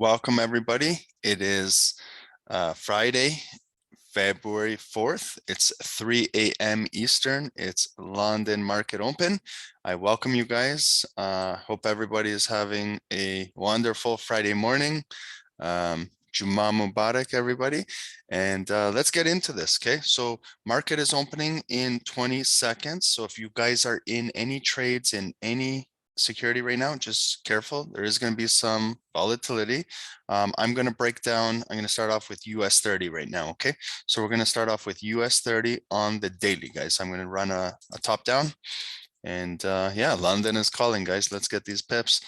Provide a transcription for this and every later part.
Welcome everybody. It is Friday, February 4th. It's 3 a.m. Eastern. It's London Market Open. I welcome you guys. Hope everybody is having a wonderful Friday morning. Juma Mubarak, everybody. And let's get into this, okay? So market is opening in 20 seconds. So if you guys are in any trades in any security right now, just careful. There is going to be some volatility. I'm going to break down. I'm going to start off with US 30 right now. Okay, so we're going to start off with US 30 on the daily, guys. I'm going to run a top down, and yeah, London is calling, guys. Let's get these pips.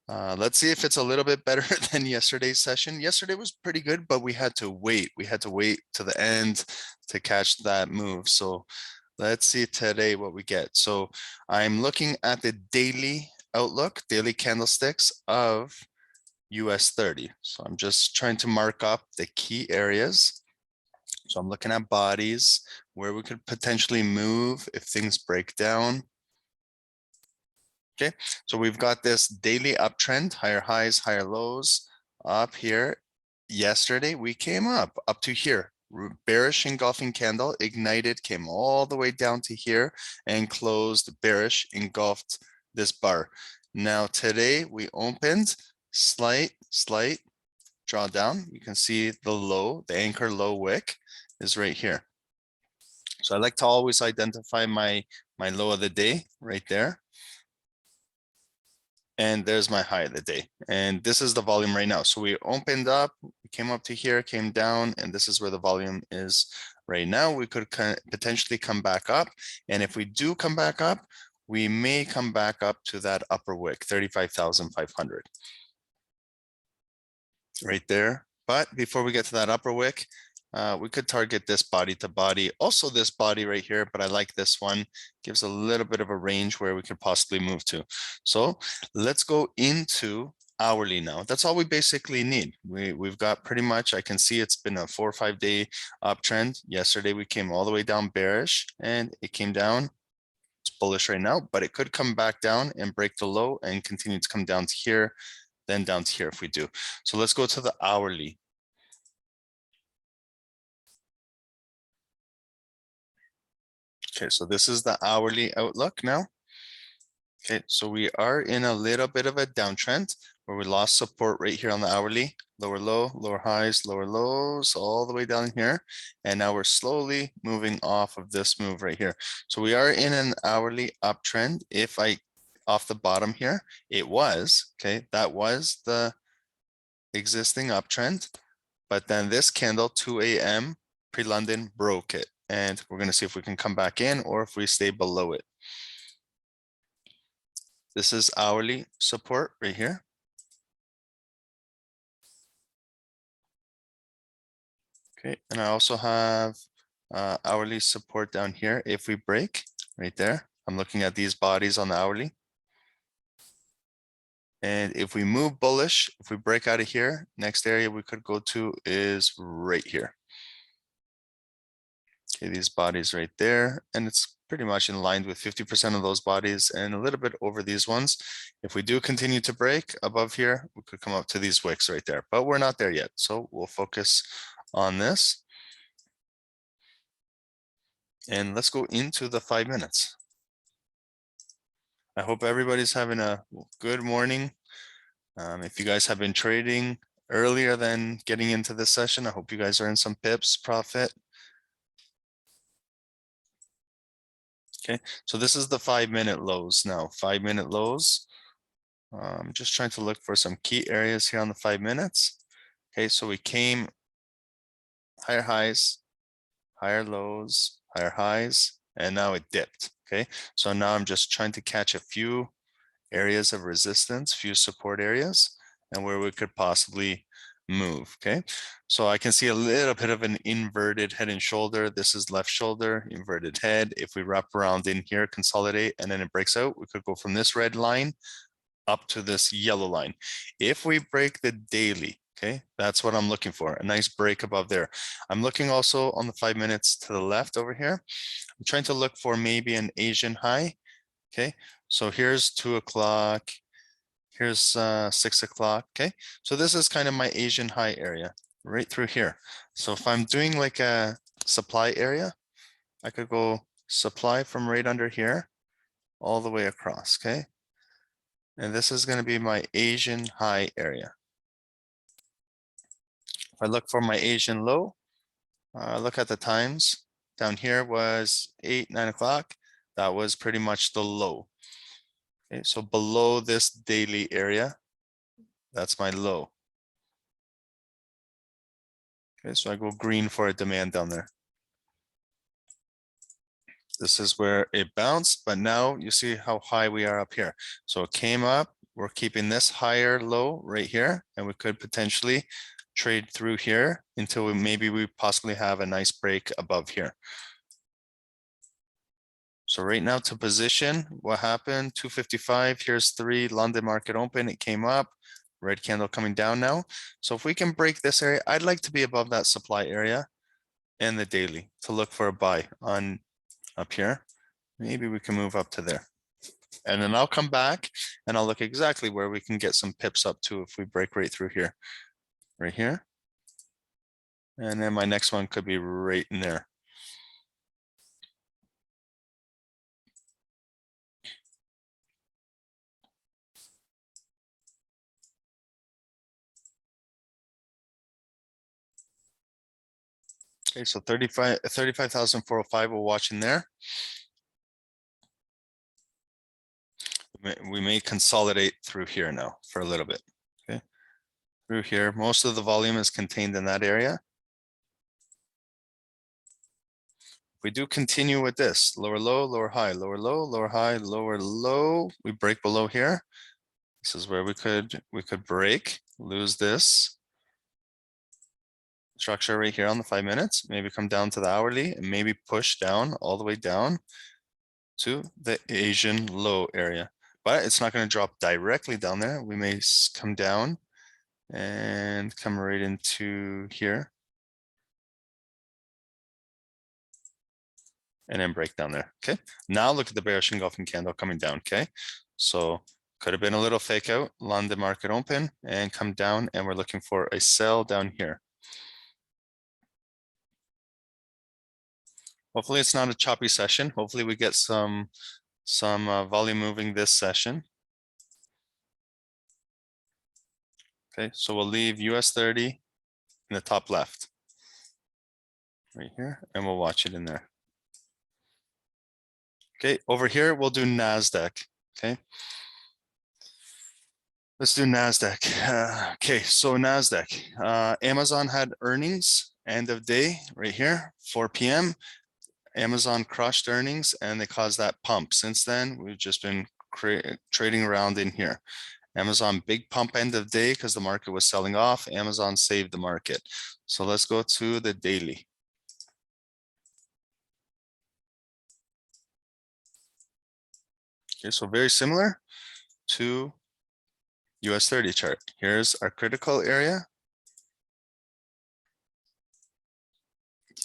Let's see if it's a little bit better than yesterday's session. Yesterday was pretty good, but we had to wait. We had to wait to the end to catch that move. So let's see today what we get. So I'm looking at the daily outlook, daily candlesticks of US 30. So I'm just trying to mark up the key areas. So I'm looking at bodies where we could potentially move if things break down. Okay, so we've got this daily uptrend, higher highs, higher lows up here. Yesterday we came up to here. Bearish engulfing candle, ignited, came all the way down to here and closed bearish, engulfed this bar. Now today we opened slight drawdown. You can see the low, the anchor low wick is right here. So I like to always identify my low of the day right there. And there's my high of the day. And this is the volume right now. So we opened up, we came up to here, came down, and this is where the volume is right now. We could potentially come back up. And if we do come back up, we may come back up to that upper wick, 35,500. Right there. But before we get to that upper wick, we could target this body to body, also this body right here, but I like this one. Gives a little bit of a range where we could possibly move to. So let's go into hourly now. That's all we basically need. We've got pretty much, I can see it's been a 4 or 5 day uptrend. Yesterday we came all the way down bearish and it came down. It's bullish right now, but it could come back down and break the low and continue to come down to here, then down to here if we do. So let's go to the hourly. Okay, so this is the hourly outlook now. Okay, so we are in a little bit of a downtrend where we lost support right here on the hourly, lower low, lower highs, lower lows, all the way down here. And now we're slowly moving off of this move right here. So we are in an hourly uptrend. If I, off the bottom here, it was, okay, that was the existing uptrend. But then this candle, 2 a.m. pre-London broke it. And we're going to see if we can come back in or if we stay below it. This is hourly support right here. Okay, and I also have hourly support down here. If we break right there, I'm looking at these bodies on the hourly. And if we move bullish, if we break out of here, next area we could go to is right here. Okay, these bodies right there, and it's pretty much in line with 50% of those bodies and a little bit over these ones. If we do continue to break above here, we could come up to these wicks right there, but we're not there yet. So we'll focus on this. And let's go into the 5 minutes. I hope everybody's having a good morning. If you guys have been trading earlier than getting into this session, I hope you guys are in some pips, profit. Okay, so this is the 5 minute lows now, 5 minute lows. I'm just trying to look for some key areas here on the 5 minutes. Okay, so we came higher highs, higher lows, higher highs, and now it dipped. Okay, so now I'm just trying to catch a few areas of resistance, few support areas, and where we could possibly move. Okay, so I can see a little bit of an inverted head and shoulder. This is left shoulder, inverted head. If we wrap around in here, consolidate, and then it breaks out, we could go from this red line up to this yellow line. If we break the daily, okay, that's what I'm looking for, a nice break above there. I'm looking also on the 5 minutes to the left over here. I'm trying to look for maybe an Asian high. Okay, so here's 2 o'clock. Here's 6 o'clock. Okay, so this is kind of my Asian high area right through here. So if I'm doing like a supply area, I could go supply from right under here all the way across. Okay, and this is going to be my Asian high area. If I look for my Asian low, look at the times. Down here was 8, 9 o'clock. That was pretty much the low. Okay, so below this daily area, that's my low. Okay, so I go green for a demand down there. This is where it bounced, but now you see how high we are up here. So it came up, we're keeping this higher low right here, and we could potentially trade through here until we possibly have a nice break above here. So right now to position, what happened? 255, here's 3, London market open, it came up, red candle coming down now. So if we can break this area, I'd like to be above that supply area and the daily to look for a buy on up here. Maybe we can move up to there. And then I'll come back and I'll look exactly where we can get some pips up to if we break right through here, right here. And then my next one could be right in there. Okay, so 35,405 we're watching there. We may consolidate through here now for a little bit. Okay, through here, most of the volume is contained in that area. If we do continue with this, lower low, lower high, lower low, lower high, lower low, we break below here. This is where we could break, lose this structure right here on the 5 minutes, maybe come down to the hourly and maybe push down all the way down to the Asian low area. But it's not going to drop directly down there. We may come down and come right into here and then break down there. Okay, now look at the bearish engulfing candle coming down. Okay, so could have been a little fake out, London market open and come down, and we're looking for a sell down here. Hopefully it's not a choppy session. Hopefully we get some volume moving this session. Okay, so we'll leave US 30 in the top left right here, and we'll watch it in there. Okay, over here we'll do Nasdaq. Okay, let's do Nasdaq. Okay, so Nasdaq, Amazon had earnings end of day right here, 4 p.m. Amazon crushed earnings and they caused that pump. Since then, we've just been trading around in here. Amazon big pump end of day because the market was selling off. Amazon saved the market. So let's go to the daily. Okay, so very similar to US 30 chart. Here's our critical area.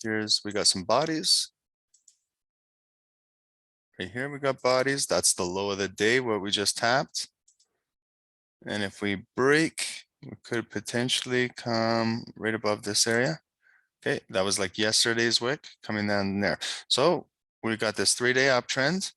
We got some bodies. Right here we got bodies. That's the low of the day where we just tapped. And if we break, we could potentially come right above this area. Okay, that was like yesterday's wick coming down there. So we got this 3-day uptrend.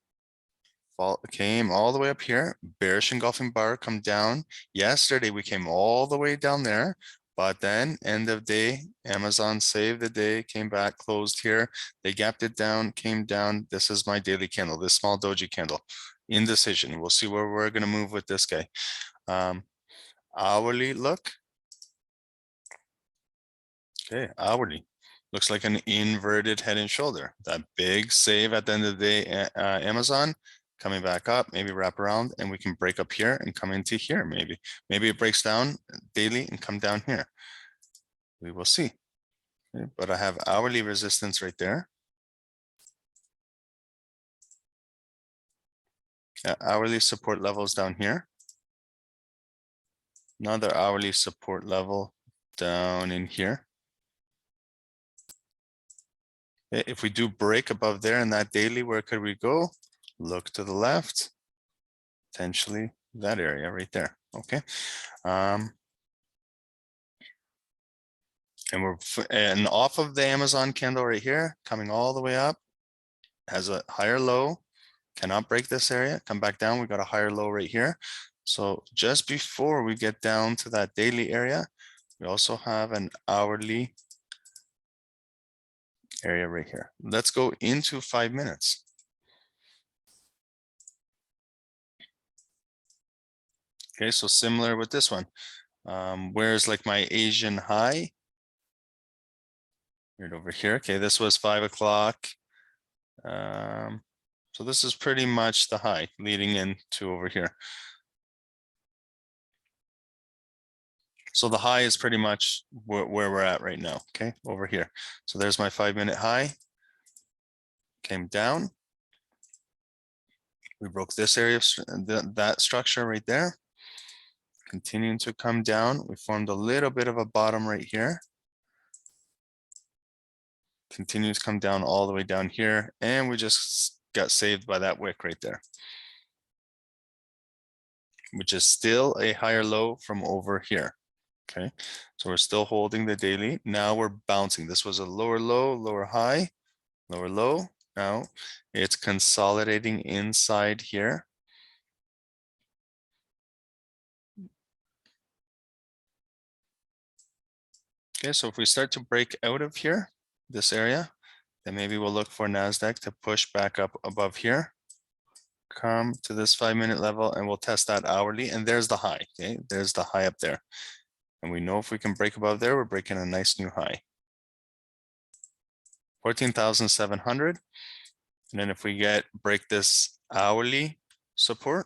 Came all the way up here, bearish engulfing bar come down. Yesterday we came all the way down there, but then end of day, Amazon saved the day, came back, closed here. They gapped it down, came down. This is my daily candle, this small doji candle. Indecision. We'll see where we're going to move with this guy. Hourly look. Okay, hourly. Looks like an inverted head and shoulder. That big save at the end of the day, Amazon coming back up, maybe wrap around and we can break up here and come into here maybe. Maybe it breaks down daily and come down here. We will see. Okay, but I have hourly resistance right there. Hourly support levels down here. Another hourly support level down in here. Okay, if we do break above there in that daily, where could we go? Look to the left, potentially that area right there. Okay. And off of the Amazon candle right here, coming all the way up, has a higher low, cannot break this area, come back down, we got a higher low right here. So just before we get down to that daily area, we also have an hourly area right here. Let's go into 5 minutes. Okay, so similar with this one. Where's like my Asian high? Right over here. Okay, this was 5 o'clock. So this is pretty much the high leading into over here. So the high is pretty much where we're at right now, okay, over here. So there's my 5-minute high, came down. We broke this area, that structure right there. Continuing to come down, we formed a little bit of a bottom right here. Continues to come down all the way down here, and we just got saved by that wick right there, which is still a higher low from over here. Okay, so we're still holding the daily. Now we're bouncing. This was a lower low, lower high, lower low. Now it's consolidating inside here. Okay, so if we start to break out of here, this area, then maybe we'll look for Nasdaq to push back up above here. Come to this 5-minute level and we'll test that hourly. And there's the high. Okay, there's the high up there. And we know if we can break above there, we're breaking a nice new high. 14,700. And then if we break this hourly support,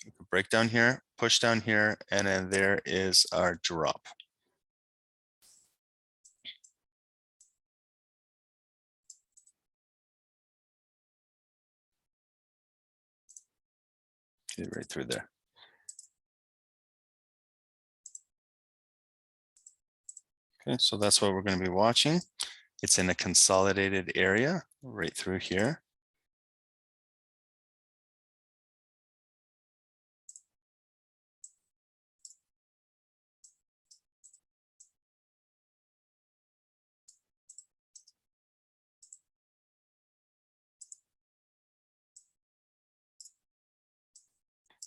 we can break down here, push down here, and then there is our drop. Get right through there. Okay, so that's what we're going to be watching. It's in a consolidated area right through here.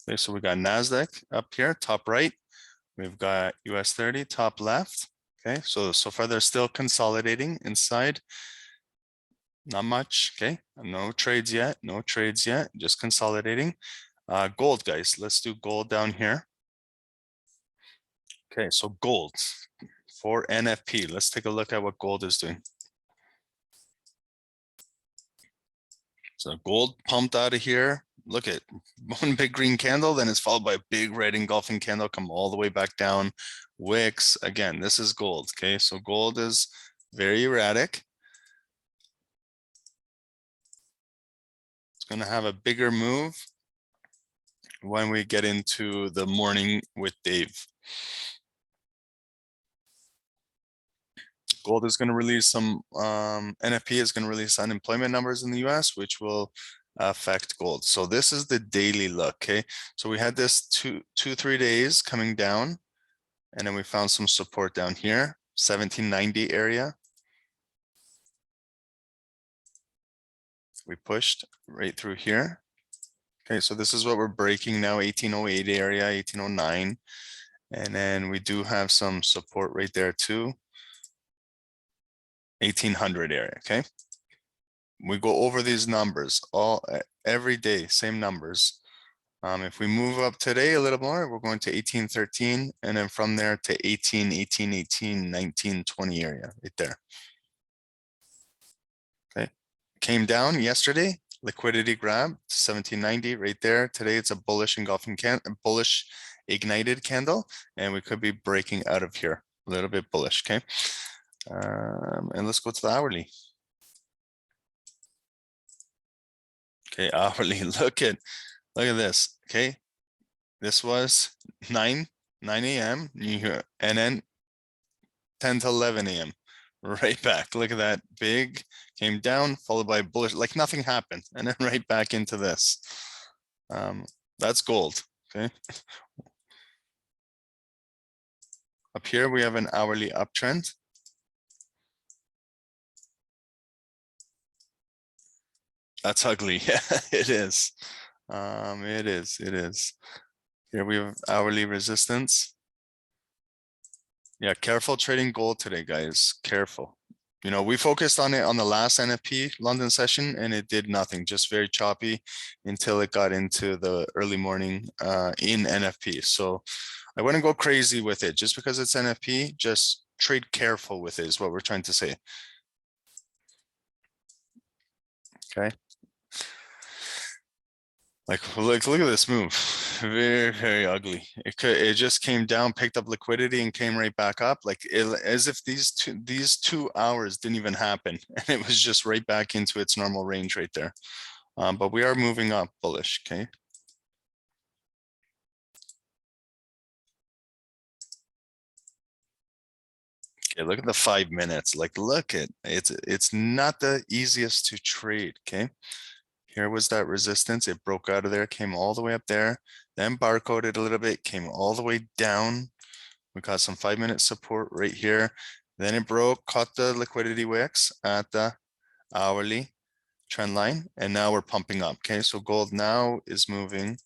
Okay, so we got Nasdaq up here, top right. We've got US 30, top left. Okay, so far they're still consolidating inside. Not much, okay? No trades yet, no trades yet, just consolidating. Gold, guys, let's do gold down here. Okay, so gold for NFP. Let's take a look at what gold is doing. So gold pumped out of here. Look at one big green candle, then it's followed by a big red engulfing candle, come all the way back down. Wicks, again, this is gold, okay? So gold is very erratic. It's gonna have a bigger move when we get into the morning with Dave. Gold is going to release some, NFP is going to release unemployment numbers in the US, which will affect gold. So this is the daily look, okay? So we had this 3 days coming down, and then we found some support down here, 1790 area. We pushed right through here. Okay, so this is what we're breaking now, 1808 area, 1809. And then we do have some support right there too. 1800 area, okay? We go over these numbers every day, same numbers. If we move up today a little more, we're going to 1813, and then from there to 18, 18, 18, 19, 20 area right there. Okay, came down yesterday, liquidity grab 1790 right there. Today it's a bullish engulfing bullish ignited candle, and we could be breaking out of here a little bit bullish. Okay, and let's go to the hourly. Okay, hourly. Look at this. Okay, this was 9 a.m. and then 10 to 11 a.m. right back. Look at that, big came down, followed by bullish, like nothing happened, and then right back into this. That's gold. okay? Up here, we have an hourly uptrend. That's ugly. Yeah, it is. It is. Here we have hourly resistance. Yeah, careful trading gold today, guys. Careful. You know, we focused on it on the last NFP London session and it did nothing, just very choppy until it got into the early morning in NFP. So I wouldn't go crazy with it just because it's NFP, just trade careful with it is what we're trying to say. Okay. Like look at this move. Very, very ugly. It just came down, picked up liquidity and came right back up. Like as if these 2 hours didn't even happen. And it was just right back into its normal range right there. But we are moving up bullish, okay? Okay, look at the 5 minutes. Like look at it's not the easiest to trade, okay? Here was that resistance. It broke out of there, came all the way up there, then barcoded a little bit, came all the way down. We got some 5-minute support right here. Then it broke, caught the liquidity wicks at the hourly trend line, and now we're pumping up. Okay, so gold now is moving.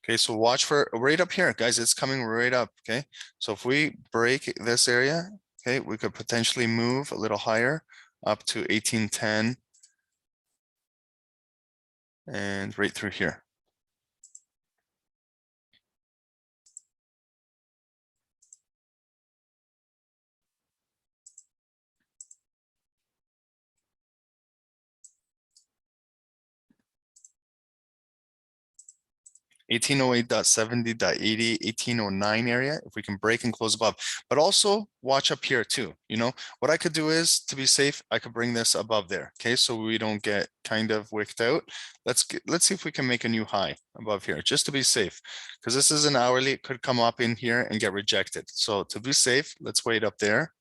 Okay, so watch for right up here, guys. It's coming right up. Okay, so if we break this area, okay, we could potentially move a little higher up to 1810 and right through here. 1808.70.80, 1809 area, if we can break and close above. But also watch up here too. You know, what I could do is, to be safe, I could bring this above there. Okay, so we don't get kind of wicked out. Let's see if we can make a new high above here, just to be safe. Because this is an hourly, it could come up in here and get rejected. So to be safe, let's wait up there.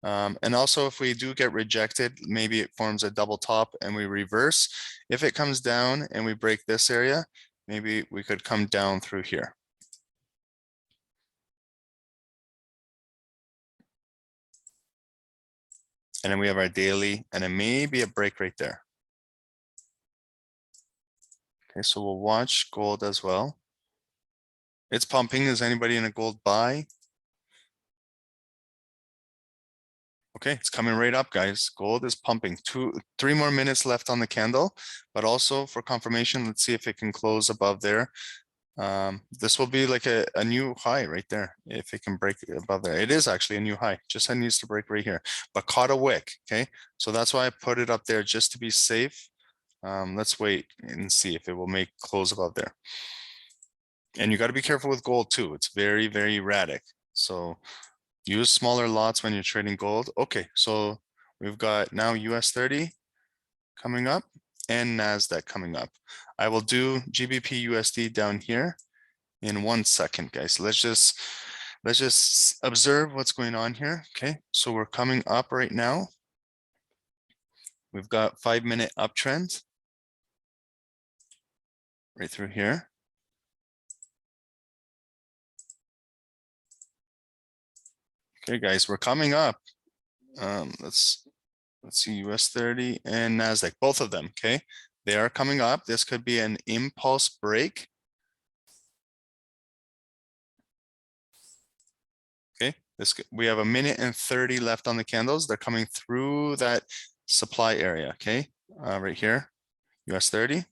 And also if we do get rejected, maybe it forms a double top and we reverse. If it comes down and we break this area, maybe we could come down through here. And then we have our daily and it may be a break right there. Okay, so we'll watch gold as well. It's pumping. Is anybody in a gold buy? Okay, it's coming right up, guys. Gold is pumping. 3 more minutes left on the candle, but also for confirmation, let's see if it can close above there. This will be like a new high right there. If it can break above there, it is actually a new high. Just needs to break right here, but caught a wick. Okay, so that's why I put it up there just to be safe. Let's wait and see if it will make close above there. And you got to be careful with gold too. It's very, very erratic. So use smaller lots when you're trading gold. Okay, so we've got now US 30 coming up and Nasdaq coming up. I will do GBP USD down here in 1 second, guys. Let's just observe what's going on here. Okay, so we're coming up right now. We've got 5-minute uptrend right through here. Okay, guys, we're coming up. Let's see, US 30 and Nasdaq, both of them. Okay, they are coming up. This could be an impulse break. Okay, we have 1:30 left on the candles. They're coming through that supply area. Okay, right here, US 30.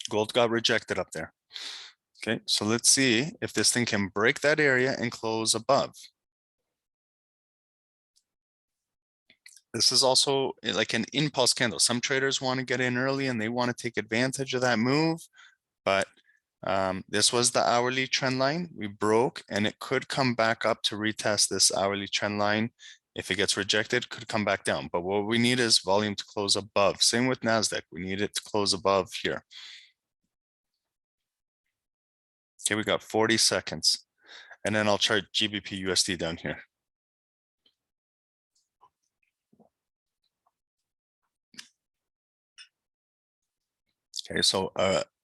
Gold got rejected up there. Okay, so let's see if this thing can break that area and close above. This is also like an impulse candle. Some traders want to get in early and they want to take advantage of that move, but this was the hourly trend line. We broke and it could come back up to retest this hourly trend line If it gets rejected, could come back down. But what we need is volume to close above. Same with Nasdaq. We need it to close above here. Okay, we got 40 seconds. And then I'll chart GBP USD down here. Okay, so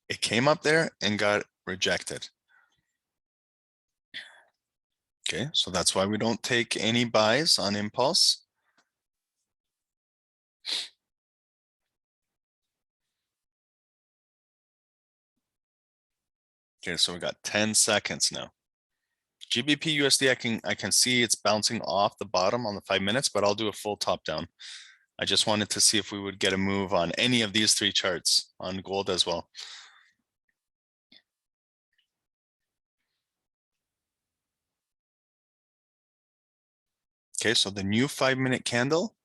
it came up there and got rejected. Okay, so that's why we don't take any buys on impulse. Okay, so we got 10 seconds now. GBP USD, I can see it's bouncing off the bottom on the 5 minutes, but I'll do a full top down. I just wanted to see if we would get a move on any of these three charts, on gold as well. Okay, so the new 5-minute candle,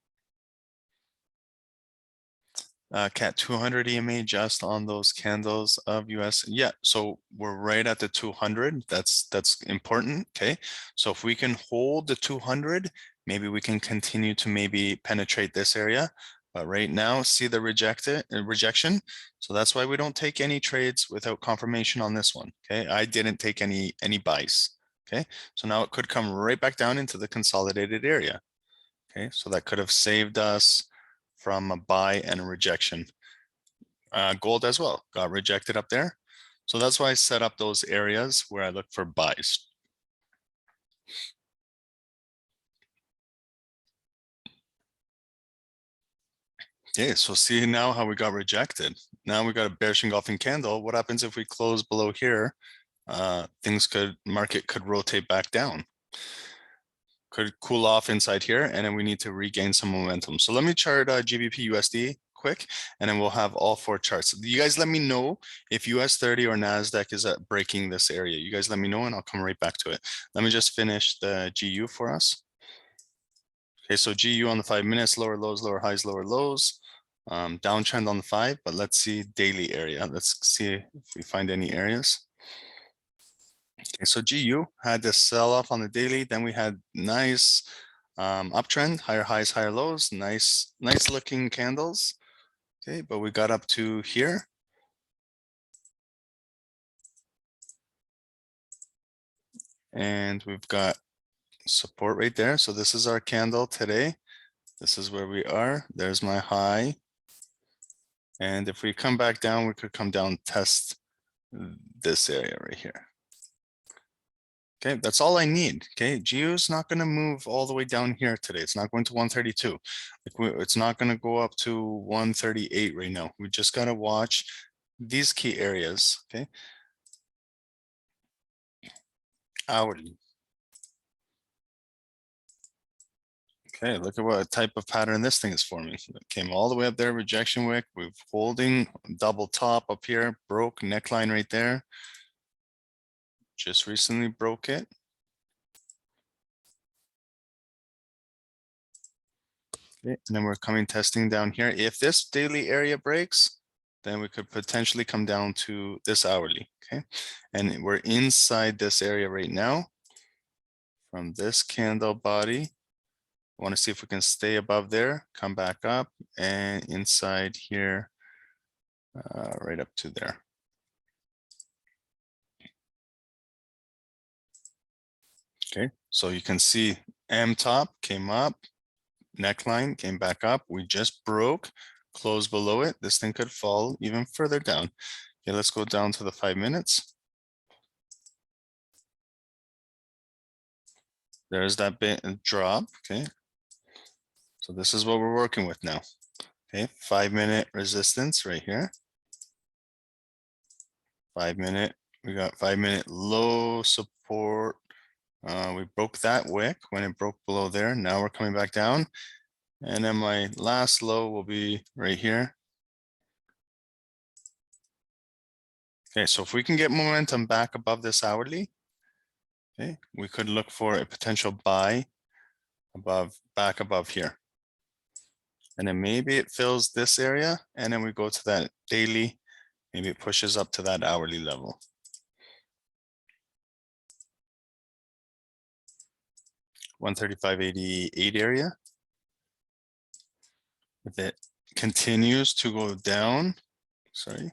cat 200 EMA just on those candles of US. Yeah, so we're right at the 200. That's important. Okay, so if we can hold the 200, maybe we can continue to maybe penetrate this area. But right now, see the rejection. So that's why we don't take any trades without confirmation on this one. Okay, I didn't take any buys. Okay, so now it could come right back down into the consolidated area. Okay, so that could have saved us from a buy and a rejection. Gold as well got rejected up there. So that's why I set up those areas where I look for buys. Okay, so see now how we got rejected. Now we got a bearish engulfing candle. What happens if we close below here? Market could rotate back down. Could cool off inside here, and then we need to regain some momentum. So let me chart GBP USD quick, and then we'll have all 4 charts. You guys let me know if US 30 or Nasdaq is at breaking this area. You guys let me know, and I'll come right back to it. Let me just finish the GU for us. Okay, so GU on the 5 minutes, lower lows, lower highs, lower lows. Downtrend on the 5, but let's see daily area. Let's see if we find any areas. Okay, so GU had this sell off on the daily, then we had nice uptrend, higher highs, higher lows, nice looking candles. Okay, but we got up to here. And we've got support right there. So this is our candle today. This is where we are. There's my high. And if we come back down, we could come down, test this area right here. Okay, that's all I need. Okay, GU is not going to move all the way down here today. It's not going to 132. It's not going to go up to 138 right now. We just got to watch these key areas. Okay, hourly. Okay, look at what type of pattern this thing is forming. It came all the way up there, rejection wick. We're holding double top up here, broke neckline right there. Just recently broke it. Okay, and then we're coming testing down here. If this daily area breaks, then we could potentially come down to this hourly. Okay, and we're inside this area right now from this candle body. I want to see if we can stay above there, come back up, and inside here, right up to there. Okay, so you can see M top came up, neckline came back up. We just broke, closed below it. This thing could fall even further down. Okay, let's go down to the 5 minutes. There's that bit drop. Okay, so this is what we're working with now. Okay, 5-minute resistance right here. 5 minute, we got 5-minute low support. We broke that wick when it broke below there. Now we're coming back down. And then my last low will be right here. Okay, so if we can get momentum back above this hourly, okay, we could look for a potential buy back above here. And then maybe it fills this area, and then we go to that daily, maybe it pushes up to that hourly level. 135.88 area. If it continues to go down, sorry.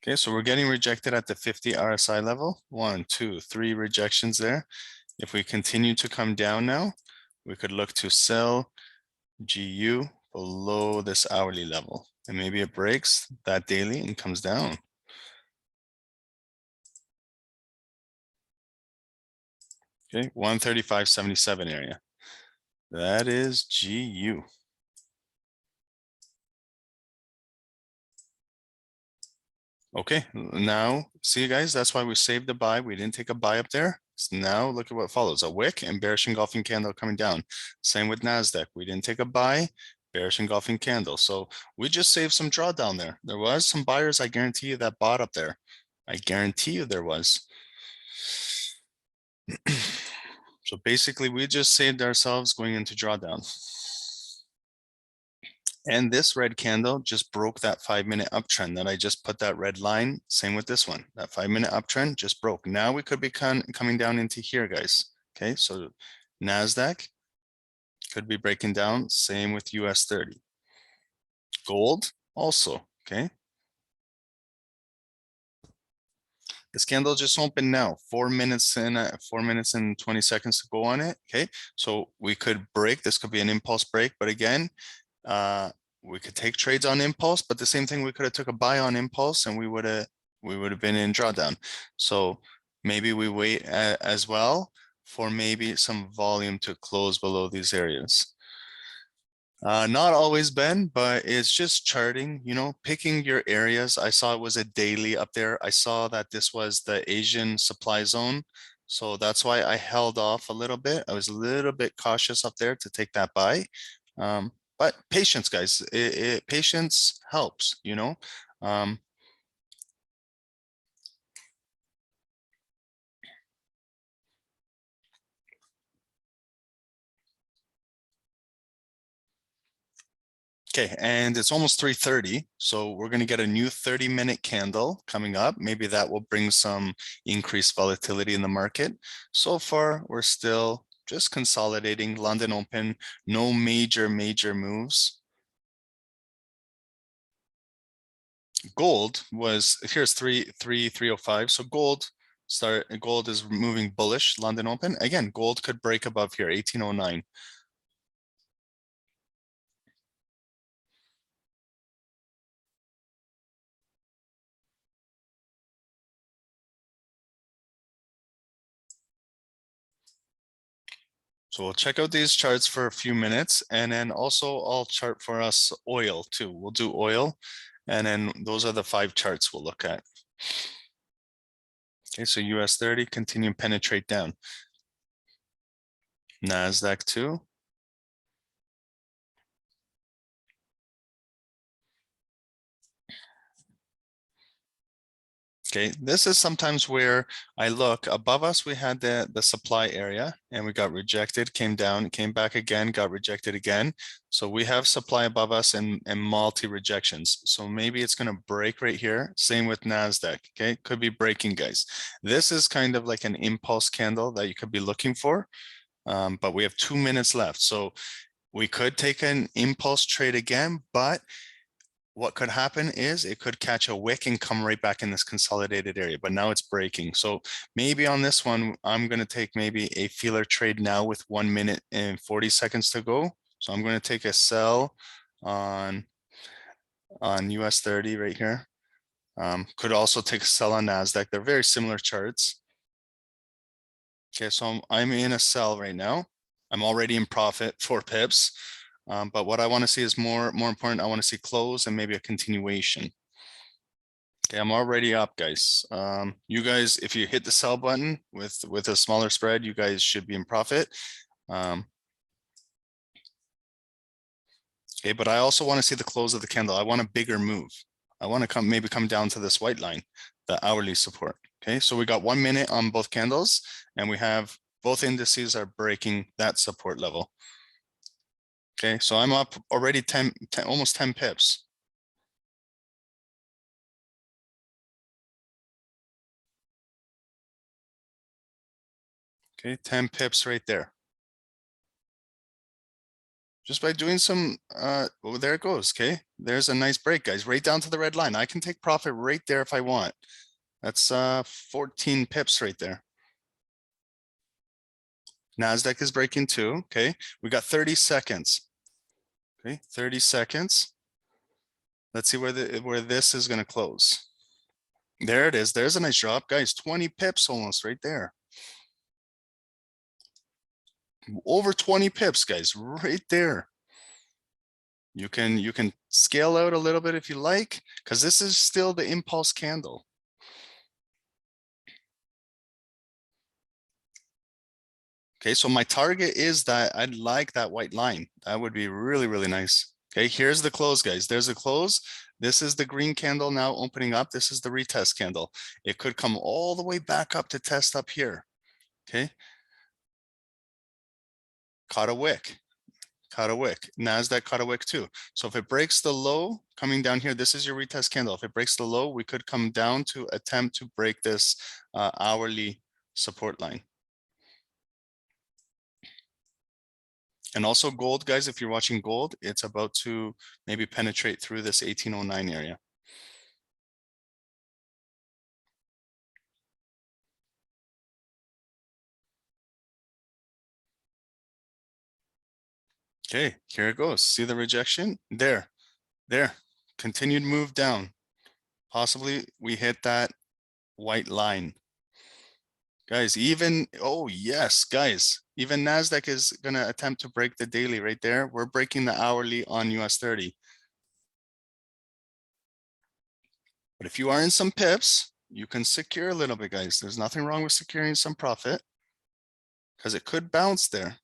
Okay, so we're getting rejected at the 50 RSI level. 1, 2, 3 rejections there. If we continue to come down now, we could look to sell GU below this hourly level. And maybe it breaks that daily and comes down. Okay, 135.77 area. That is GU. Okay, now see you guys, that's why we saved the buy. We didn't take a buy up there. So now look at what follows, a wick and bearish engulfing candle coming down. Same with Nasdaq. We didn't take a buy, bearish engulfing candle. So we just saved some drawdown there. There was some buyers, I guarantee you, that bought up there. I guarantee you there was. So basically we just saved ourselves going into drawdown. And this red candle just broke that 5-minute uptrend that I just put that red line. Same with this one. That 5-minute uptrend just broke. Now we could be coming down into here, guys. Okay, so Nasdaq could be breaking down. Same with US 30. Gold also. Okay. This candle just opened now. 4 minutes and 4 minutes and 20 seconds to go on it. Okay, so we could break. This could be an impulse break, but again, we could take trades on impulse, but the same thing, we could have took a buy on impulse and we would have been in drawdown. So maybe we wait as well for maybe some volume to close below these areas. Not always been, but it's just charting, you know, picking your areas. I saw it was a daily up there. I saw that this was the Asian supply zone. So that's why I held off a little bit. I was a little bit cautious up there to take that buy. But patience, guys, patience helps, you know. Okay, and it's almost 3:30, so we're going to get a new 30-minute candle coming up. Maybe that will bring some increased volatility in the market. So far, we're still just consolidating. London open, no major moves. Gold was, here's 305. So gold is moving bullish. London open again. Gold could break above here, 1809. So we'll check out these charts for a few minutes, and then also I'll chart for us oil too. We'll do oil, and then those are the 5 charts we'll look at. Okay, so US 30 continue penetrate down. Nasdaq 2. Okay, this is sometimes where I look above us. We had the supply area and we got rejected, came down, came back again, got rejected again. So we have supply above us and multi rejections. So maybe it's going to break right here. Same with Nasdaq. Okay, could be breaking, guys. This is kind of like an impulse candle that you could be looking for. But we have 2 minutes left. So we could take an impulse trade again, but what could happen is it could catch a wick and come right back in this consolidated area, but now it's breaking. So maybe on this one, I'm going to take maybe a feeler trade now with 1 minute and 40 seconds to go. So I'm going to take a sell on US 30 right here. Could also take a sell on Nasdaq. They're very similar charts. Okay, so I'm in a sell right now. I'm already in profit, 4 pips. But what I want to see is more important. I want to see close and maybe a continuation. Okay, I'm already up, guys. You guys, if you hit the sell button with a smaller spread, you guys should be in profit. Okay, but I also want to see the close of the candle. I want a bigger move. I want to maybe come down to this white line, the hourly support. Okay, so we got 1 minute on both candles, and we have both indices are breaking that support level. Okay, so I'm up already 10 almost 10 pips. Okay, 10 pips right there. Just by doing some, oh, there it goes, okay? There's a nice break, guys, right down to the red line. I can take profit right there if I want. That's 14 pips right there. Nasdaq is breaking too, okay? We got 30 seconds. Okay, 30 seconds. Let's see where this is going to close. There it is. There's a nice drop, guys. 20 pips almost right there. Over 20 pips, guys, right there. You can scale out a little bit if you like, because this is still the impulse candle. Okay, so my target is that I'd like that white line. That would be really, really nice. Okay, here's the close, guys. There's the close. This is the green candle now opening up. This is the retest candle. It could come all the way back up to test up here. Okay. Caught a wick. Caught a wick. Nasdaq caught a wick too. So if it breaks the low coming down here, this is your retest candle. If it breaks the low, we could come down to attempt to break this hourly support line. And also gold, guys, if you're watching gold, it's about to maybe penetrate through this 1809 area. Okay, here it goes. See the rejection? There. Continued move down. Possibly we hit that white line. Guys, even, oh yes, guys, even Nasdaq is going to attempt to break the daily right there. We're breaking the hourly on US 30. But if you are in some pips, you can secure a little bit, guys. There's nothing wrong with securing some profit because it could bounce there.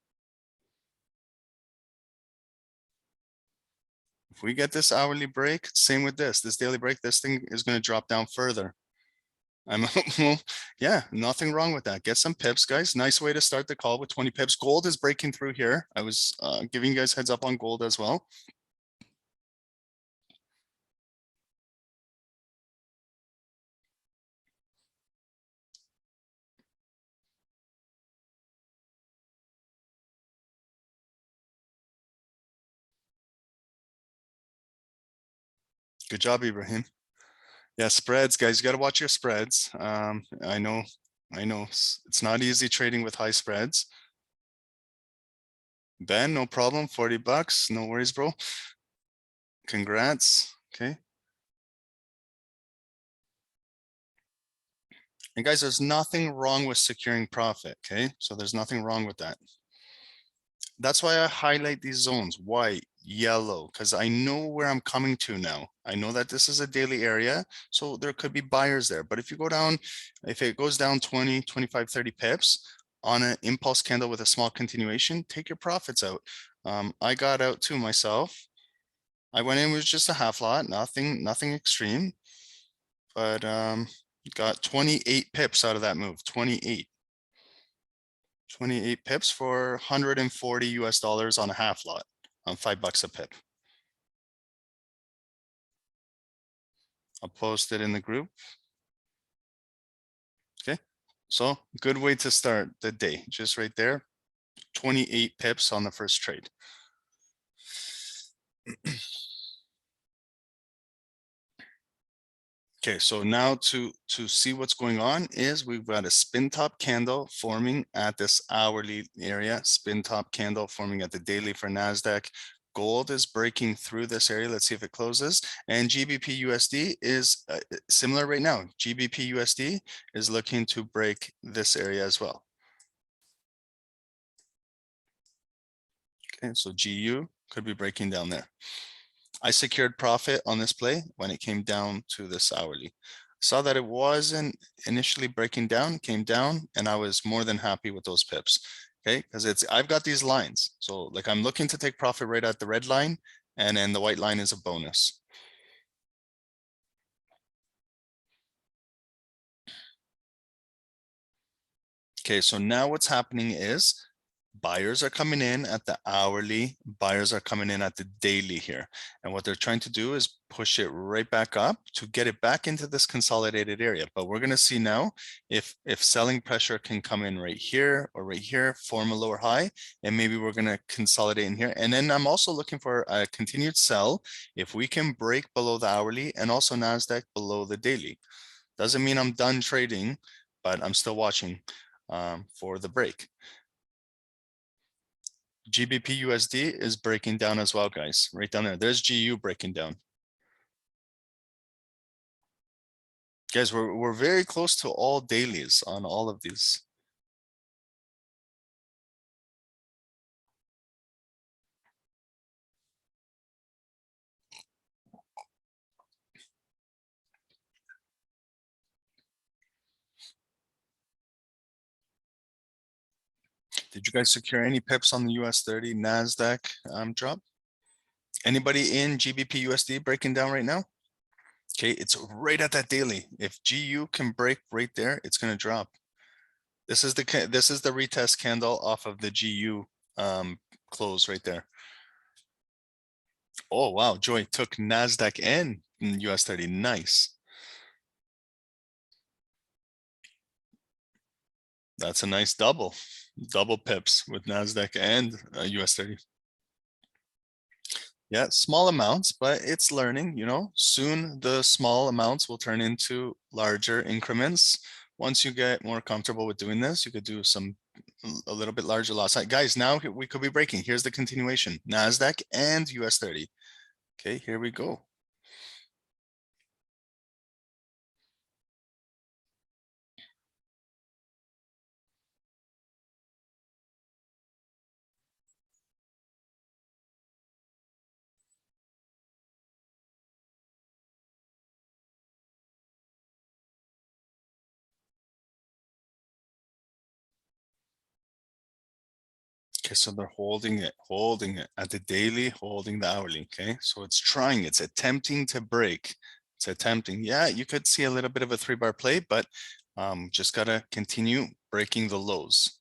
If we get this hourly break, same with this daily break, this thing is going to drop down further. Well, yeah, nothing wrong with that. Get some pips, guys. Nice way to start the call with 20 pips. Gold is breaking through here. I was giving you guys heads up on gold as well. Good job, Ibrahim. Yeah, spreads, guys. You got to watch your spreads. I know it's not easy trading with high spreads. Ben, no problem. 40 bucks. No worries, bro. Congrats. Okay. And guys, there's nothing wrong with securing profit. Okay. So there's nothing wrong with that. That's why I highlight these zones, white, yellow, because I know where I'm coming to now. I know that this is a daily area, so there could be buyers there. But if you go down, if it goes down 20, 25, 30 pips on an impulse candle with a small continuation, take your profits out. I got out too myself. I went in with just a half lot, nothing extreme, but got 28 pips out of that move, 28 pips for 140 US dollars on a half lot on $5 a pip. I'll post it in the group. Okay, so good way to start the day, just right there. 28 pips on the first trade. Okay, so now to see what's going on is we've got a spin top candle forming at this hourly area, spin top candle forming at the daily for Nasdaq. Gold is breaking through this area. Let's see if it closes. And GBP USD is similar right now. GBP USD is looking to break this area as well. Okay, so GU could be breaking down there. I secured profit on this play when it came down to this hourly. Saw that it wasn't initially breaking down, came down, and I was more than happy with those pips. Okay, because I've got these lines. So like I'm looking to take profit right at the red line, and then the white line is a bonus. Okay, so now what's happening is buyers are coming in at the hourly, buyers are coming in at the daily here. And what they're trying to do is push it right back up to get it back into this consolidated area. But we're going to see now if selling pressure can come in right here or right here, form a lower high, and maybe we're going to consolidate in here. And then I'm also looking for a continued sell if we can break below the hourly and also Nasdaq below the daily. Doesn't mean I'm done trading, but I'm still watching for the break. GBP USD is breaking down as well, guys. Right down there. There's GU breaking down. Guys, we're very close to all dailies on all of these. Did you guys secure any pips on the US 30 Nasdaq drop? Anybody in GBP USD breaking down right now? Okay, it's right at that daily. If GU can break right there, it's going to drop. This is the retest candle off of the GU close right there. Oh wow, Joy took Nasdaq and US 30. Nice. That's a nice double pips with Nasdaq and US 30. Yeah, small amounts, but it's learning, you know. Soon the small amounts will turn into larger increments. Once you get more comfortable with doing this, you could do a little bit larger loss. Guys, now we could be breaking. Here's the continuation. Nasdaq and US 30. Okay, here we go. Okay, so they're holding it at the daily, holding the hourly. Okay, so it's trying, it's attempting to break. It's attempting. Yeah, you could see a little bit of a 3-bar play, but just gotta continue breaking the lows.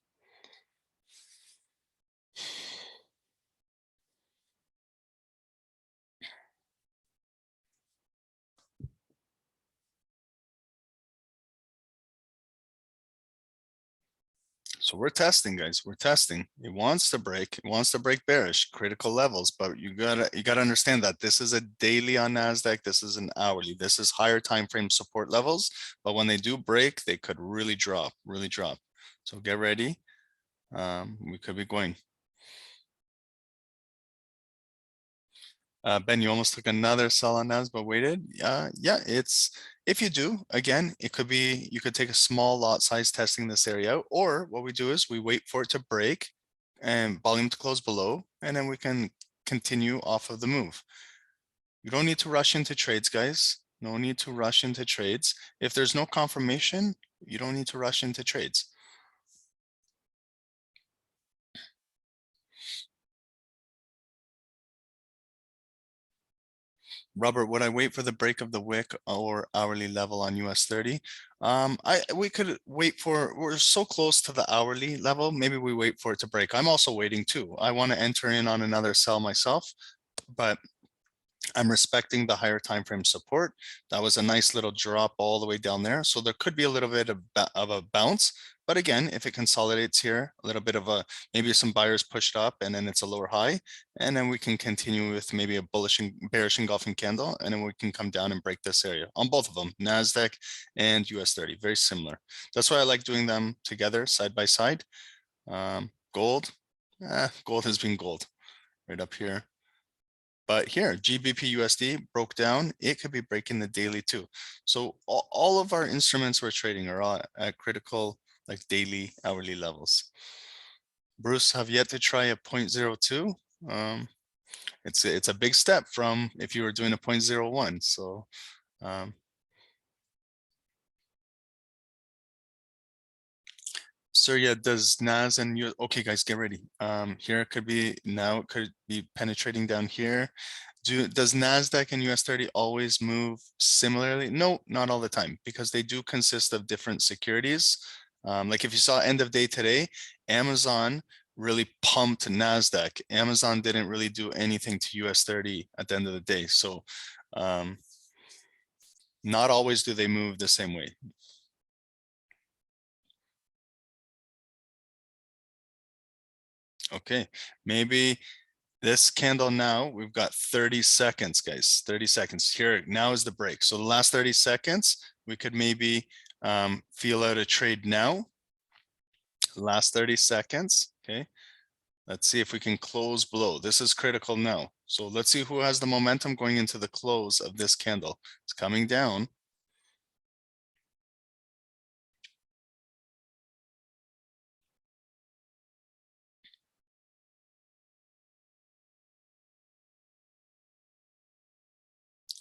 So we're testing, guys. We're testing. It wants to break. It wants to break bearish critical levels, but you gotta understand that this is a daily on Nasdaq. This is an hourly. This is higher time frame support levels. But when they do break, they could really drop. So get ready. We could be going. Ben, you almost took another sell on Nasdaq, but waited. Yeah, it's if you do, again, it could be you could take a small lot size testing this area out, or what we do is we wait for it to break and volume to close below, and then we can continue off of the move. You don't need to rush into trades, guys. No need to rush into trades. If there's no confirmation, you don't need to rush into trades. Robert, would I wait for the break of the wick or hourly level on US 30? We could wait for, we're so close to the hourly level. Maybe we wait for it to break. I'm also waiting too. I want to enter in on another sell myself, but I'm respecting the higher time frame support. That was a nice little drop all the way down there. So there could be a little bit of a bounce. But again, if it consolidates here, a little bit of a, maybe some buyers pushed up and then it's a lower high. And then we can continue with maybe a bullish and bearish engulfing candle. And then we can come down and break this area on both of them, Nasdaq and US 30, very similar. That's why I like doing them together side by side. Gold, gold has been gold right up here. But here, GBP USD broke down. It could be breaking the daily too. So all of our instruments we're trading are all at critical, like daily, hourly levels. Bruce, have yet to try a 0.02. It's a big step from if you were doing a 0.01. So so yeah, does NAS and you okay guys, get ready. Here it could be now, it could be penetrating down here. Does Nasdaq and US 30 always move similarly? No, not all the time, because they do consist of different securities. Like if you saw end of day today, Amazon really pumped Nasdaq. Amazon didn't really do anything to US30 at the end of the day. So not always do they move the same way. Okay, maybe this candle now, we've got 30 seconds, guys, 30 seconds. Here, now is the break. So the last 30 seconds, we could maybe feel out a trade now. Last 30 seconds, okay? Let's see if we can close below. This is critical now. So let's see who has the momentum going into the close of this candle. It's coming down.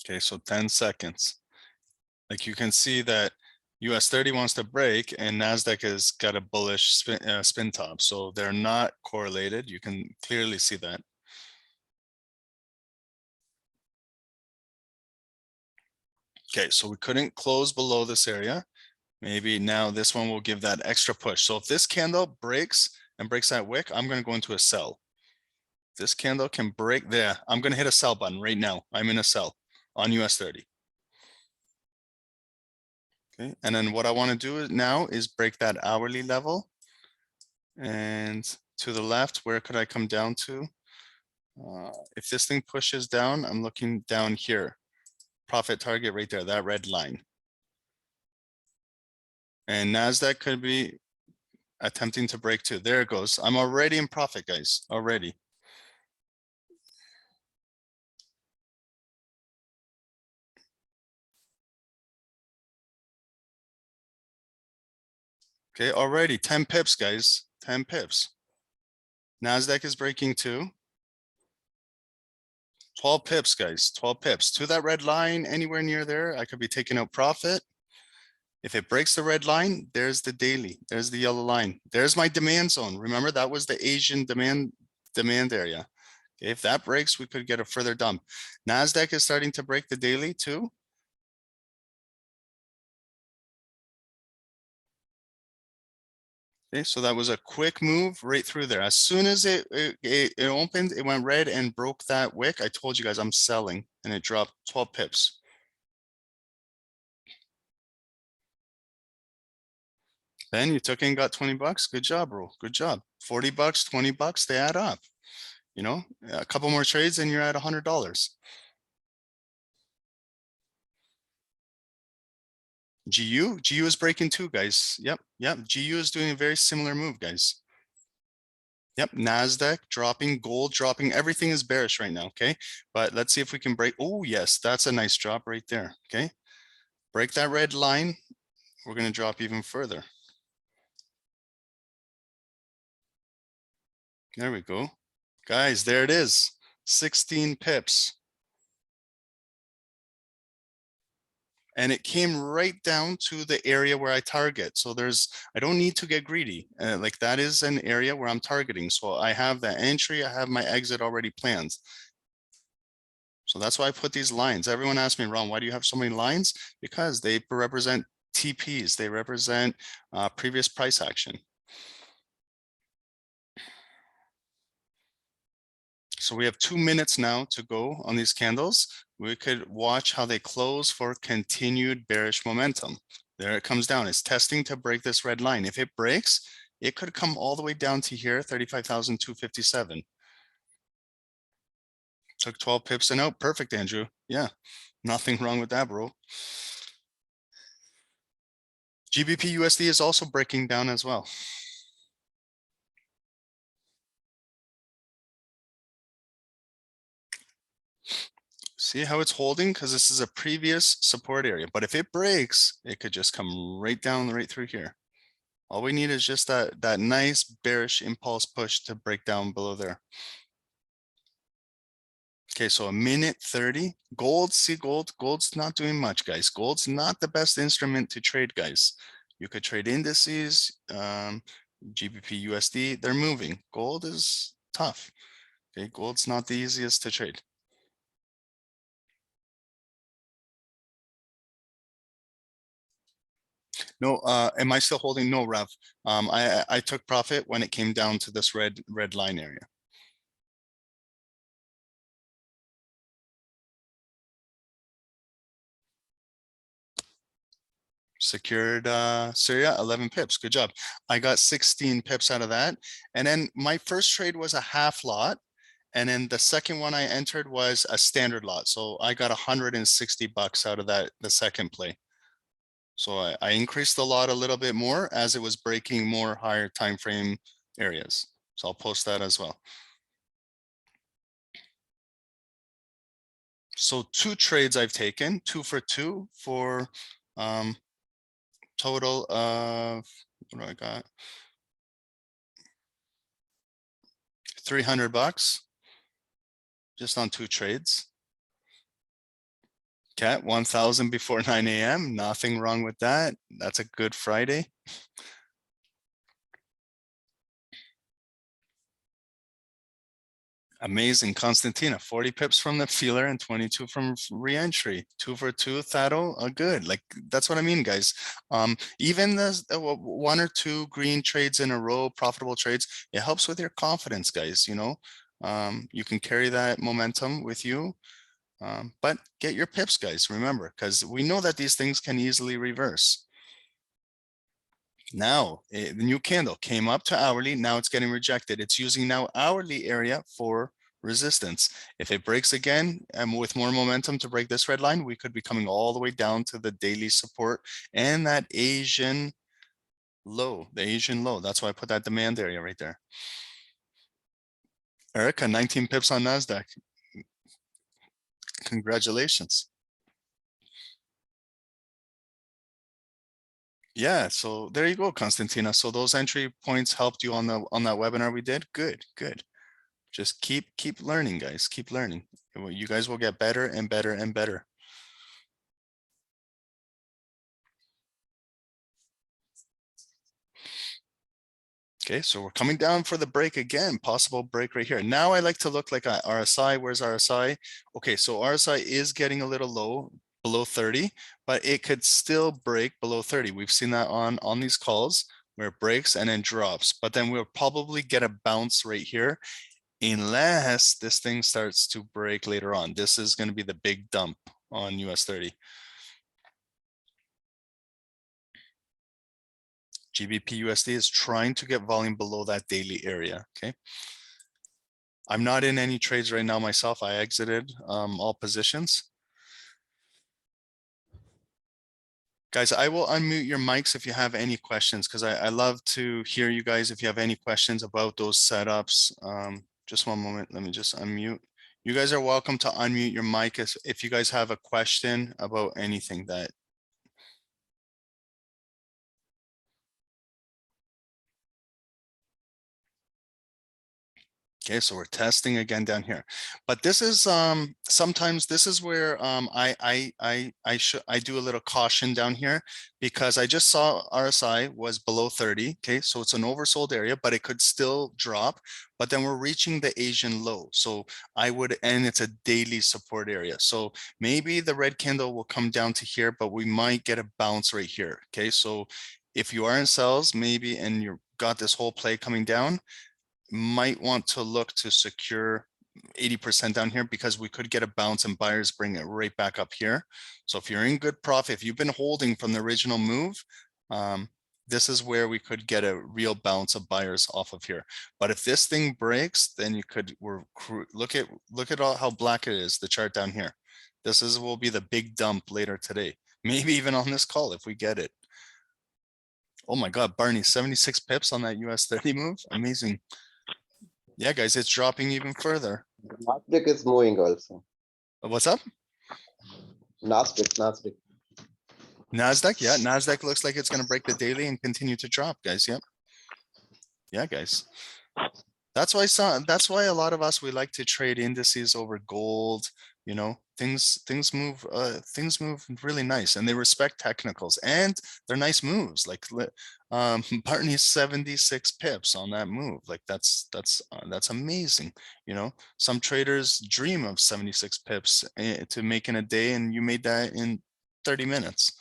Okay, so 10 seconds. Like you can see that US30 wants to break and Nasdaq has got a bullish spin top. So they're not correlated. You can clearly see that. Okay, so we couldn't close below this area. Maybe now this one will give that extra push. So if this candle breaks and breaks that wick, I'm going to go into a sell. This candle can break there. I'm going to hit a sell button right now. I'm in a sell on US30. Okay, and then what I want to do now is break that hourly level. And to the left, where could I come down to? If this thing pushes down, I'm looking down here. Profit target right there, that red line. And Nasdaq could be attempting to break too. There it goes. I'm already in profit, guys, already. Okay, already 10 pips, guys, 10 pips. Nasdaq is breaking too. 12 pips, guys, 12 pips. To that red line, anywhere near there, I could be taking out profit. If it breaks the red line, there's the daily, there's the yellow line. There's my demand zone. Remember, that was the Asian demand area. If that breaks, we could get a further dump. Nasdaq is starting to break the daily too. Okay, so that was a quick move right through there. As soon as it opened, it went red and broke that wick. I told you guys I'm selling and it dropped 12 pips. Then you took and got 20 bucks. Good job, bro. Good job. 40 bucks, 20 bucks, they add up. You know, a couple more trades and you're at $100. GU is breaking too, guys. Yep. GU is doing a very similar move, guys. Yep, Nasdaq dropping, gold dropping, everything is bearish right now, okay? But let's see if we can break. Oh, yes, that's a nice drop right there, okay? Break that red line. We're going to drop even further. There we go. Guys, there it is. 16 pips. And it came right down to the area where I target. So I don't need to get greedy. Like that is an area where I'm targeting. So I have the entry, I have my exit already planned. So that's why I put these lines. Everyone asks me, Ron, why do you have so many lines? Because they represent TPs. They represent previous price action. So we have 2 minutes now to go on these candles. We could watch how they close for continued bearish momentum. There it comes down. It's testing to break this red line. If it breaks, it could come all the way down to here, 35,257. Took 12 pips and out. Perfect, Andrew. Yeah, nothing wrong with that, bro. GBP USD is also breaking down as well. See how it's holding? Because this is a previous support area. But if it breaks, it could just come right down right through here. All we need is just that nice bearish impulse push to break down below there. Okay, so a minute 30. Gold, see gold. Gold's not doing much, guys. Gold's not the best instrument to trade, guys. You could trade indices, GBP USD. They're moving. Gold is tough. Okay, gold's not the easiest to trade. No, am I still holding? No, Rev. I took profit when it came down to this red line area. Secured Syria, 11 pips. Good job. I got 16 pips out of that. And then my first trade was a half lot. And then the second one I entered was a standard lot. So I got 160 bucks out of that, the second play. So I increased the lot a little bit more as it was breaking more higher time frame areas. So I'll post that as well. So 2 trades I've taken, 2 for 2 for total of, what do I got? 300 bucks just on 2 trades. Okay, 1,000 before 9 a.m. Nothing wrong with that. That's a good Friday. Amazing. Constantina, 40 pips from the feeler and 22 from re-entry. 2 for 2, Thado, good. Like, that's what I mean, guys. Even the 1 or 2 green trades in a row, profitable trades, it helps with your confidence, guys. You know, you can carry that momentum with you. But get your pips, guys, remember, because we know that these things can easily reverse. Now, the new candle came up to hourly. Now it's getting rejected. It's using now hourly area for resistance. If it breaks again and with more momentum to break this red line, we could be coming all the way down to the daily support and that Asian low, the Asian low. That's why I put that demand area right there. Erica, 19 pips on Nasdaq. Congratulations. Yeah, so there you go, Constantina. So those entry points helped you on that webinar we did. Good, good. Just keep learning, guys. Keep learning. You guys will get better and better and better. Okay, so we're coming down for the break again, possible break right here. Now I like to look like a RSI. Where's RSI? Okay, so RSI is getting a little low, below 30, but it could still break below 30. We've seen that on these calls where it breaks and then drops, but then we'll probably get a bounce right here unless this thing starts to break later on. This is going to be the big dump on US 30. GBP USD is trying to get volume below that daily area. Okay. I'm not in any trades right now myself. I exited all positions. Guys, I will unmute your mics if you have any questions, because I love to hear you guys if you have any questions about those setups. Just one moment. Let me just unmute. You guys are welcome to unmute your mic if you guys have a question about anything that. Okay, so we're testing again down here, but this is sometimes this is where I do a little caution down here, because I just saw RSI was below 30. Okay, so it's an oversold area, but it could still drop. But then we're reaching the Asian low, so and it's a daily support area. So maybe the red candle will come down to here, but we might get a bounce right here. Okay, so if you are in sales, maybe, and you've got this whole play coming down, might want to look to secure 80% down here, because we could get a bounce and buyers bring it right back up here. So if you're in good profit, if you've been holding from the original move, this is where we could get a real bounce of buyers off of here. But if this thing breaks, then you could look at all how black it is, the chart down here. This will be the big dump later today, maybe even on this call if we get it. Oh my God, Barney, 76 pips on that US 30 move. Amazing. Yeah, guys, it's dropping even further. Nasdaq is moving also. What's up? Nasdaq. Nasdaq, yeah, Nasdaq looks like it's going to break the daily and continue to drop, guys. Yep. Yeah, guys. That's why a lot of us, we like to trade indices over gold. You know, things move really nice, and they respect technicals, and they're nice moves. Like Barney's 76 pips on that move. Like that's amazing. You know, some traders dream of 76 pips to make in a day, and you made that in 30 minutes.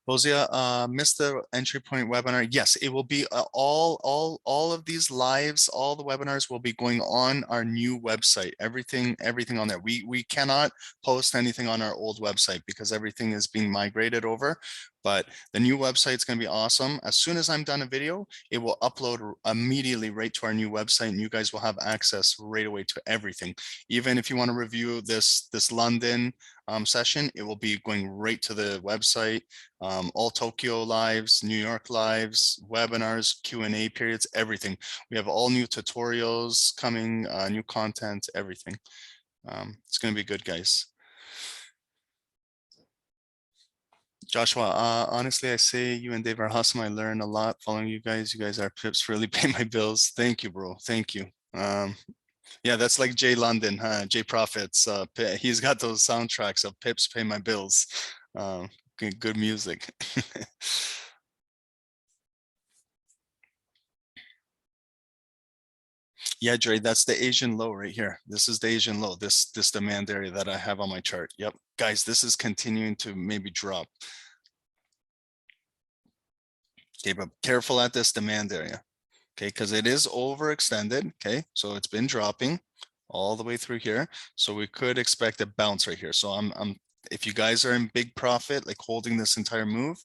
Bozia, missed the entry point webinar. Yes, it will be all of these lives, all the webinars will be going on our new website. Everything on there. We cannot post anything on our old website because everything is being migrated over. But the new website is going to be awesome. As soon as I'm done a video, it will upload immediately right to our new website, and you guys will have access right away to everything. Even if you want to review this London session, it will be going right to the website. All Tokyo lives, New York lives, webinars, Q&A periods, everything. We have all new tutorials coming, new content, everything. It's going to be good, guys. Joshua, honestly, I say you and Dave are awesome. I learn a lot following you guys. You guys are pips, really pay my bills. Thank you, bro. Thank you. Yeah, that's like Jay London, huh? Jay Profits. He's got those soundtracks of Pips Pay My Bills. Good music. Yeah, Dre, that's the Asian low right here. This is the Asian low, this demand area that I have on my chart. Yep. Guys, this is continuing to maybe drop. Okay, but careful at this demand area. Okay, because it is overextended. Okay, so it's been dropping all the way through here. So we could expect a bounce right here. So I'm if you guys are in big profit, like holding this entire move,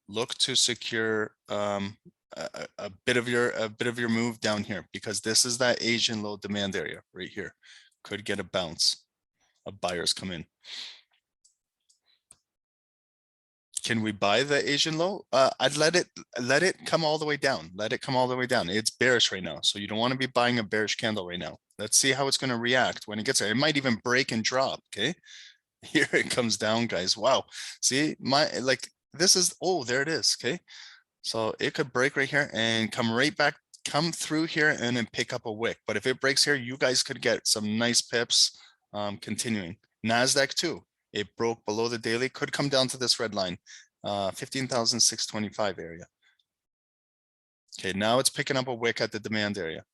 look to secure a bit of your move down here, because this is that Asian low demand area right here. Could get a bounce of buyers come in. Can we buy the Asian low? I'd let it come all the way down. Let it come all the way down. It's bearish right now, so you don't want to be buying a bearish candle right now. Let's see how it's going to react when it gets there. It might even break and drop. Okay, here it comes down, guys. Wow, see this is, oh, there it is. Okay, so it could break right here and come right back, come through here and then pick up a wick. But if it breaks here, you guys could get some nice pips continuing. Nasdaq too. It broke below the daily, could come down to this red line, 15,625 area. Okay, now it's picking up a wick at the demand area.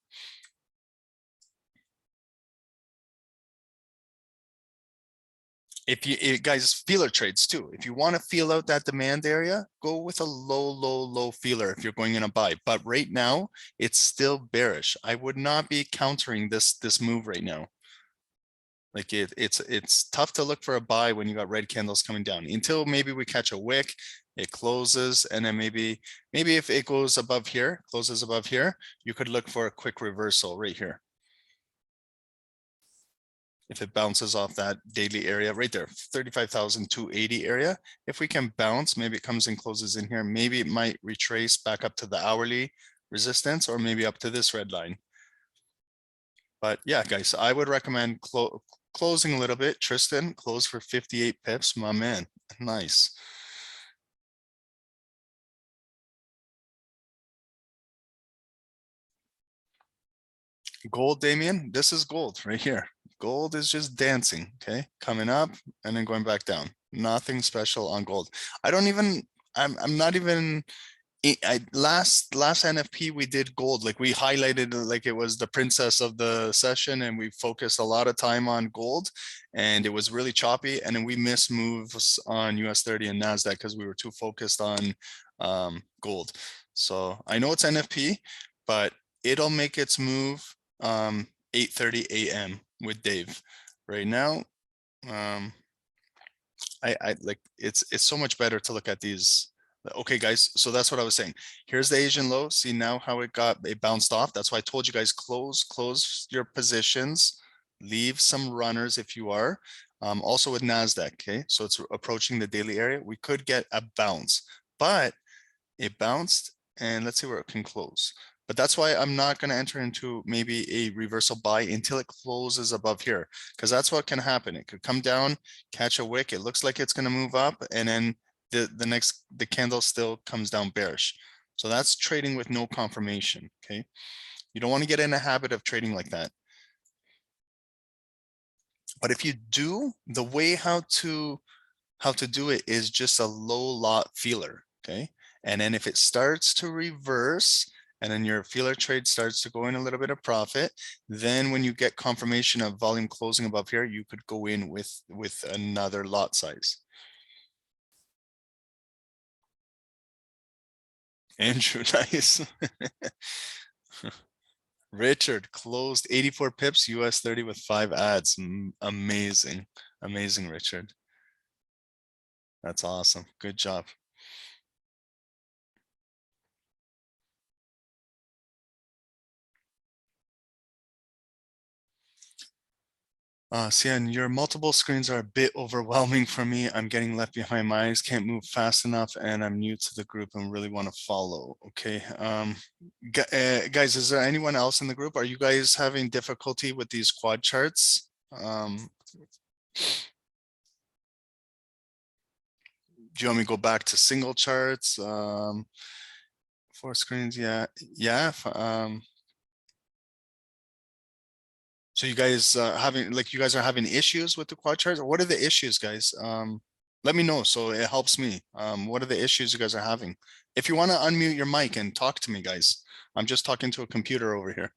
If you guys, feeler trades too. If you want to feel out that demand area, go with a low feeler if you're going in a buy. But right now, it's still bearish. I would not be countering this move right now. Like it's tough to look for a buy when you got red candles coming down until maybe we catch a wick, it closes, and then maybe if it goes above here, closes above here, you could look for a quick reversal right here. If it bounces off that daily area right there, 35,280 area, if we can bounce, maybe it comes and closes in here, maybe it might retrace back up to the hourly resistance, or maybe up to this red line. But yeah, guys, I would recommend closing a little bit. Tristan, close for 58 pips, my man. Nice. Gold, Damien, this is gold right here. Gold is just dancing, okay? Coming up and then going back down. Nothing special on gold. I'm not even, last NFP we did gold, like we highlighted like it was the princess of the session, and we focused a lot of time on gold, and it was really choppy, and then we missed moves on US 30 and Nasdaq because we were too focused on gold. So I know it's NFP, but it'll make its move 8:30 a.m. with Dave. Right now, I like it's so much better to look at these. Okay, guys, so that's what I was saying. Here's the Asian low. See now how it bounced off. That's why I told you guys close your positions, leave some runners if you are. Also with Nasdaq, okay, so it's approaching the daily area. We could get a bounce, but it bounced, and let's see where it can close. But that's why I'm not going to enter into maybe a reversal buy until it closes above here, because that's what can happen. It could come down, catch a wick. It looks like it's going to move up, and then the candle still comes down bearish. So that's trading with no confirmation. Okay, you don't want to get in a habit of trading like that. But if you do, the way how to do it is just a low lot feeler. Okay, and then if it starts to reverse, and then your feeler trade starts to go in a little bit of profit, then when you get confirmation of volume closing above here, you could go in with another lot size. Andrew, nice. Richard closed 84 pips, US 30 with 5 ads. Amazing. Amazing, Richard. That's awesome. Good job. Sian, your multiple screens are a bit overwhelming for me. I'm getting left behind. My eyes can't move fast enough, and I'm new to the group and really want to follow. Okay. Guys, is there anyone else in the group? Are you guys having difficulty with these quad charts? Do you want me to go back to single charts? 4 screens, yeah. So you guys you guys are having issues with the quad charts? What are the issues, guys? Let me know so it helps me. What are the issues you guys are having? If you want to unmute your mic and talk to me, guys. I'm just talking to a computer over here.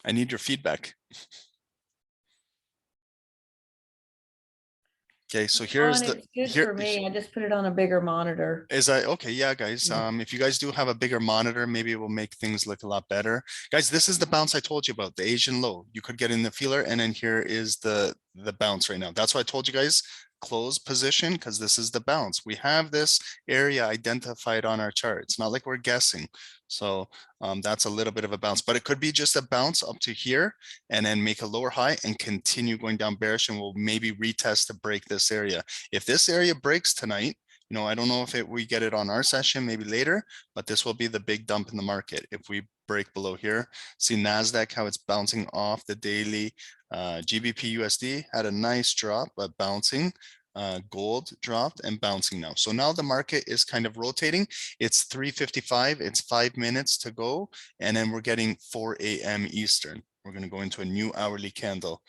I need your feedback. Okay, so here's the it's good for me. I just put it on a bigger monitor. Is that okay? Yeah, guys. If you guys do have a bigger monitor, maybe it will make things look a lot better. Guys, this is the bounce I told you about, the Asian low. You could get in the feeler, and then here is the bounce right now. That's why I told you guys close position, because this is the bounce. We have this area identified on our chart. It's not like we're guessing. So that's a little bit of a bounce, but it could be just a bounce up to here and then make a lower high and continue going down bearish, and we'll maybe retest to break this area. If this area breaks tonight, you know, I don't know if we get it on our session, maybe later, but this will be the big dump in the market if we break below here. See Nasdaq, how it's bouncing off the daily. GBP USD had a nice drop, but bouncing. Gold dropped and bouncing now. So now the market is kind of rotating. It's 3:55. It's 5 minutes to go. And then we're getting 4 a.m. Eastern. We're going to go into a new hourly candle.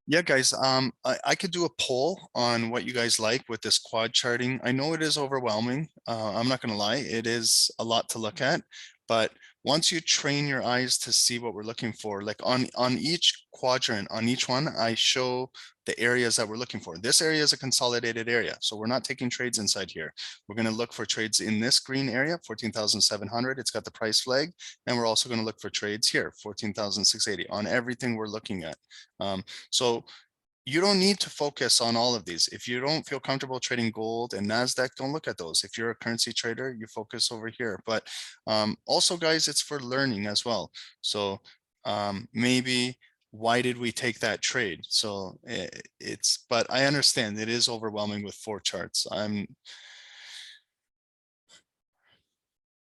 Yeah, guys, I could do a poll on what you guys like with this quad charting. I know it is overwhelming. I'm not going to lie. It is a lot to look at, but once you train your eyes to see what we're looking for, like on each quadrant, on each one, I show the areas that we're looking for. This area is a consolidated area, so we're not taking trades inside here. We're going to look for trades in this green area, 14,700. It's got the price flag, and we're also going to look for trades here, 14,680 on everything we're looking at. So you don't need to focus on all of these. If you don't feel comfortable trading gold and Nasdaq, don't look at those. If you're a currency trader, you focus over here. But also, guys, it's for learning as well. So maybe why did we take that trade? So but I understand it is overwhelming with 4 charts.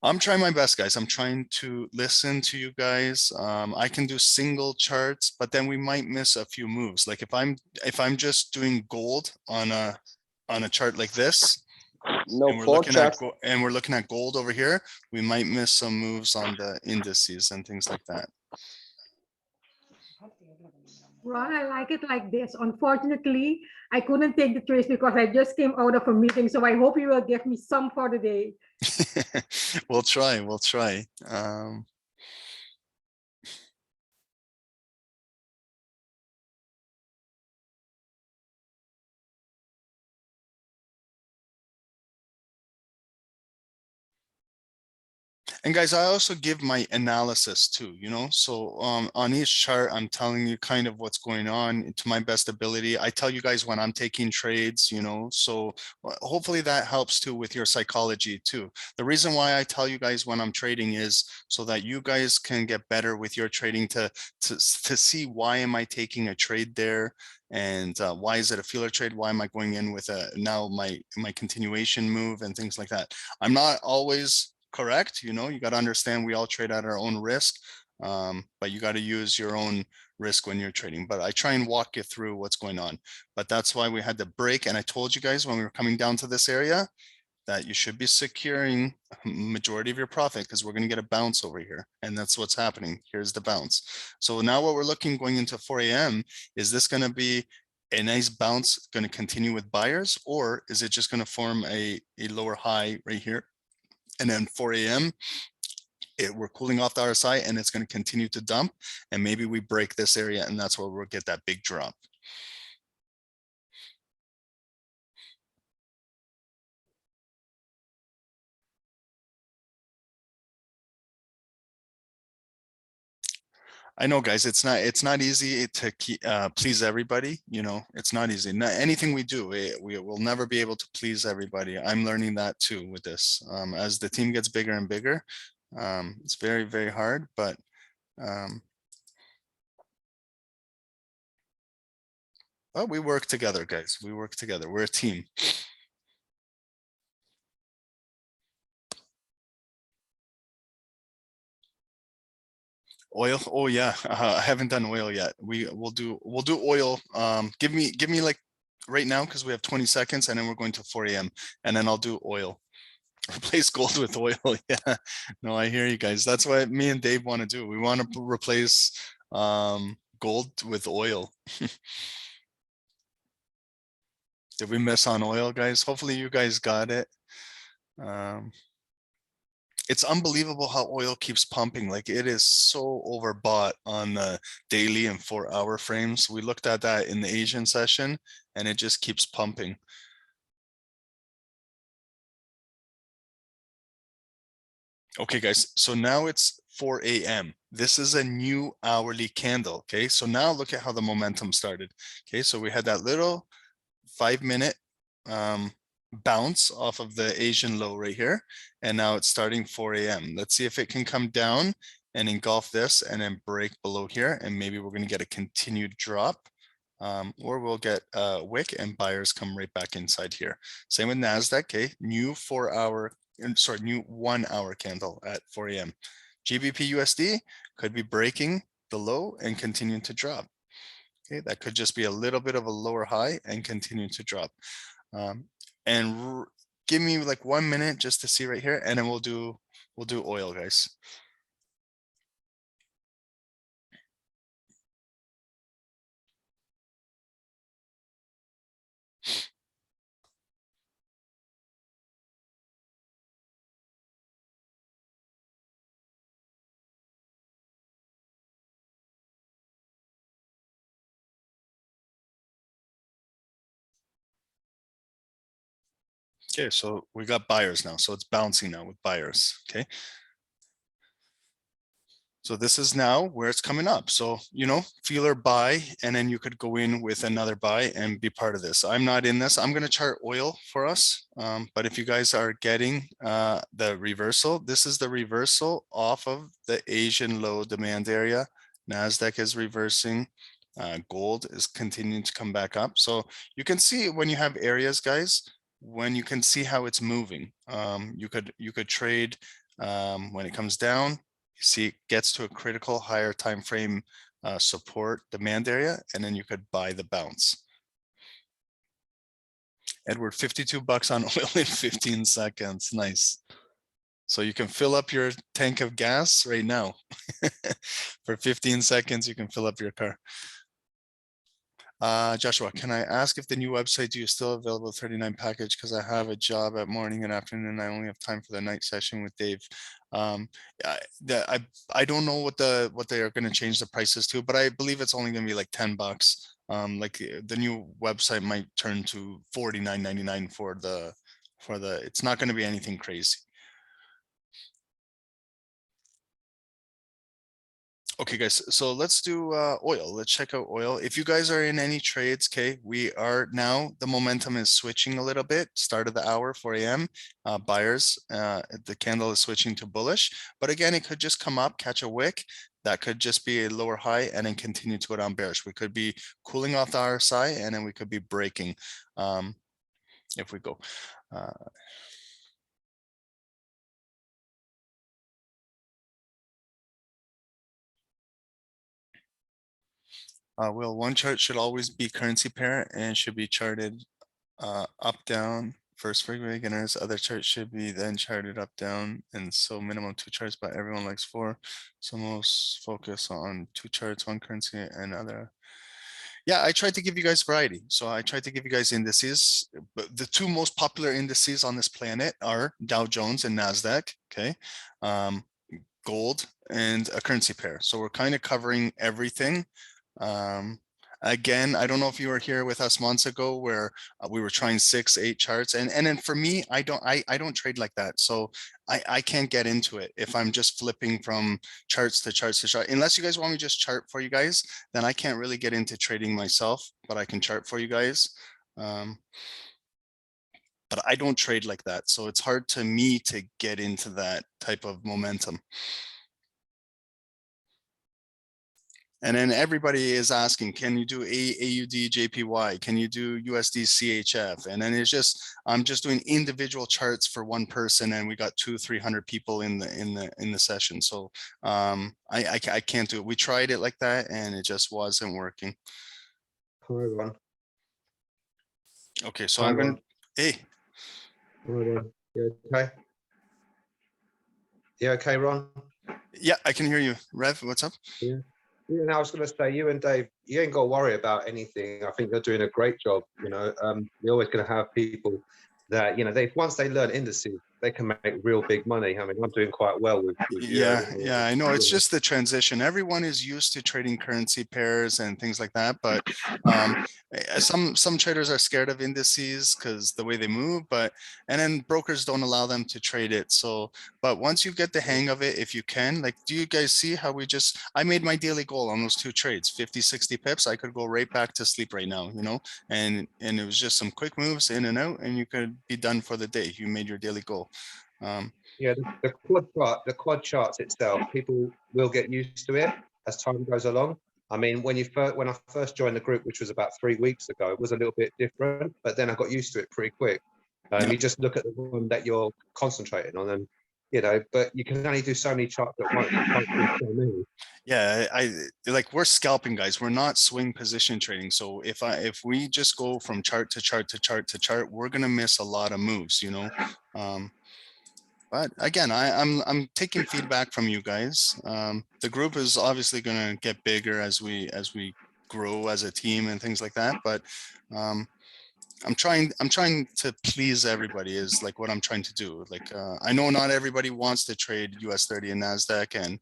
I'm trying my best, guys. I'm trying to listen to you guys. I can do single charts, but then we might miss a few moves. Like if I'm just doing gold on a chart like this, No, and we're 4 looking at charts. gold over here, we might miss some moves on the indices and things like that. Ron, I like it like this. Unfortunately, I couldn't take the trace because I just came out of a meeting. So I hope you will give me some for the day. We'll try. And guys, I also give my analysis too, you know, so on each chart, I'm telling you kind of what's going on to my best ability. I tell you guys when I'm taking trades, you know, so hopefully that helps too with your psychology too. The reason why I tell you guys when I'm trading is so that you guys can get better with your trading to see why am I taking a trade there, and why is it a feeler trade? Why am I going in with now my continuation move and things like that? I'm not always correct. You know, you got to understand we all trade at our own risk, but you got to use your own risk when you're trading. But I try and walk you through what's going on. But that's why we had to break. And I told you guys when we were coming down to this area that you should be securing majority of your profit because we're going to get a bounce over here. And that's what's happening. Here's the bounce. So now what we're looking going into 4 a.m. is this going to be a nice bounce going to continue with buyers, or is it just going to form a lower high right here? And then 4 a.m., we're cooling off the RSI and it's going to continue to dump. And maybe we break this area and that's where we'll get that big drop. I know, guys, it's not easy to please everybody. You know, it's not easy. Not anything we do, we will never be able to please everybody. I'm learning that too with this. As the team gets bigger and bigger, it's very, very hard, but well, we work together, guys. We work together. We're a team. Oil. Oh yeah, I haven't done oil yet. We'll do oil. Give me like right now, because we have 20 seconds, and then we're going to 4 a.m. and then I'll do oil. Replace gold with oil. Yeah, no, I hear you guys. That's what me and Dave want to do. We want to replace gold with oil. Did we miss on oil, guys? Hopefully you guys got it. It's unbelievable how oil keeps pumping. Like, it is so overbought on the daily and 4-hour frames. We looked at that in the Asian session, and it just keeps pumping. Okay, guys, so now it's 4 a.m. This is a new hourly candle. Okay, so now look at how the momentum started. Okay, so we had that little 5-minute bounce off of the Asian low right here, and now it's starting 4 a.m. Let's see if it can come down and engulf this and then break below here, and maybe we're going to get a continued drop, or we'll get a wick and buyers come right back inside here. Same with Nasdaq. Okay, new 1 hour candle at 4 a.m. GBP USD could be breaking the low and continuing to drop. Okay, that could just be a little bit of a lower high and continue to drop. And give me like 1 minute just to see right here, and then we'll do oil, guys. Okay, so we got buyers now. So it's bouncing now with buyers. Okay. So this is now where it's coming up. So, you know, feeler buy, and then you could go in with another buy and be part of this. I'm not in this. I'm going to chart oil for us. But if you guys are getting the reversal, this is the reversal off of the Asian low demand area. Nasdaq is reversing. Gold is continuing to come back up. So you can see when you have areas, guys, when you can see how it's moving. You could trade when it comes down. You see it gets to a critical higher time frame support demand area, and then you could buy the bounce. Edward, 52 bucks on oil in 15 seconds. Nice. So you can fill up your tank of gas right now. For 15 seconds, you can fill up your car. Joshua, can I ask if the new website, do you still available 39 package? Because I have a job at morning and afternoon, and I only have time for the night session with Dave. I don't know what they are going to change the prices to, but I believe it's only going to be like 10 bucks. Like the new website might turn to $49.99 for the it's not going to be anything crazy. Okay, guys, so let's do oil. Let's check out oil. If you guys are in any trades, okay, we are now, the momentum is switching a little bit. Start of the hour, 4 a.m. Buyers, the candle is switching to bullish. But again, it could just come up, catch a wick. That could just be a lower high and then continue to go down bearish. We could be cooling off the RSI, and then we could be breaking if we go. Will, one chart should always be currency pair and should be charted up, down. First for beginners, other charts should be then charted up, down, and so minimum 2 charts, but everyone likes 4. So most focus on 2 charts, 1 currency and other. Yeah, I tried to give you guys variety. So I tried to give you guys indices, but the 2 most popular indices on this planet are Dow Jones and Nasdaq. Okay. Gold and a currency pair. So we're kind of covering everything. Again, I don't know if you were here with us months ago where we were trying 6-8 charts, and then for me, I don't trade like that. So I can't get into it if I'm just flipping from charts to charts to chart. Unless you guys want me to just chart for you guys, then I can't really get into trading myself, but I can chart for you guys. But I don't trade like that, so it's hard to me to get into that type of momentum. And then everybody is asking, can you do AUD JPY? Can you do USD CHF? And then it's just, I'm just doing individual charts for one person, and we got 200-300 people in the session. So I can't do it. We tried it like that, and it just wasn't working. Hi, Ron. Okay, so Hi, I'm going Ron. to, hey, Hi, Ron. You okay? You okay, Ron? yeah, I can hear you. Rev, what's up? Yeah. Yeah, and I was going to say, you and Dave, you ain't got to worry about anything. I think you're doing a great job. You know, you're always going to have people that, you know, once they learn indices, they can make real big money. I mean, I'm doing quite well with you. Yeah, I know. It's just the transition. Everyone is used to trading currency pairs and things like that, but some traders are scared of indices because the way they move, and then brokers don't allow them to trade it. So, but once you get the hang of it, if you can, like, do you guys see how I made my daily goal on those 2 trades, 50-60 pips. I could go right back to sleep right now, you know, and it was just some quick moves in and out, and you could be done for the day. You made your daily goal. Yeah, the quad charts itself, people will get used to it as time goes along. I mean, when I first joined the group, which was about 3 weeks ago, it was a little bit different, but then I got used to it pretty quick. Yeah. You just look at the one that you're concentrating on, and you know, but you can only do so many charts at once. You can't do so many. Yeah, I like, we're scalping guys. We're not swing position trading. So if we just go from chart to chart to chart to chart, we're gonna miss a lot of moves, you know. But again, I'm taking feedback from you guys. The group is obviously gonna get bigger as we grow as a team and things like that. But I'm trying to please everybody is like what I'm trying to do. Like I know not everybody wants to trade US 30 and Nasdaq, and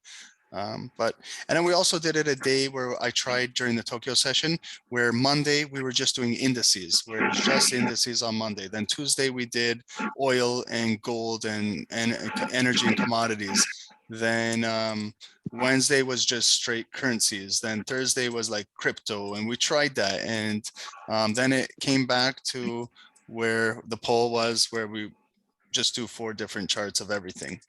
then we also did it a day where I tried during the Tokyo session, where Monday we were just doing indices, where it was just indices on Monday. Then Tuesday we did oil and gold and energy and commodities. Then Wednesday was just straight currencies. Then Thursday was like crypto, and we tried that. And then it came back to where the poll was, where we just do 4 different charts of everything.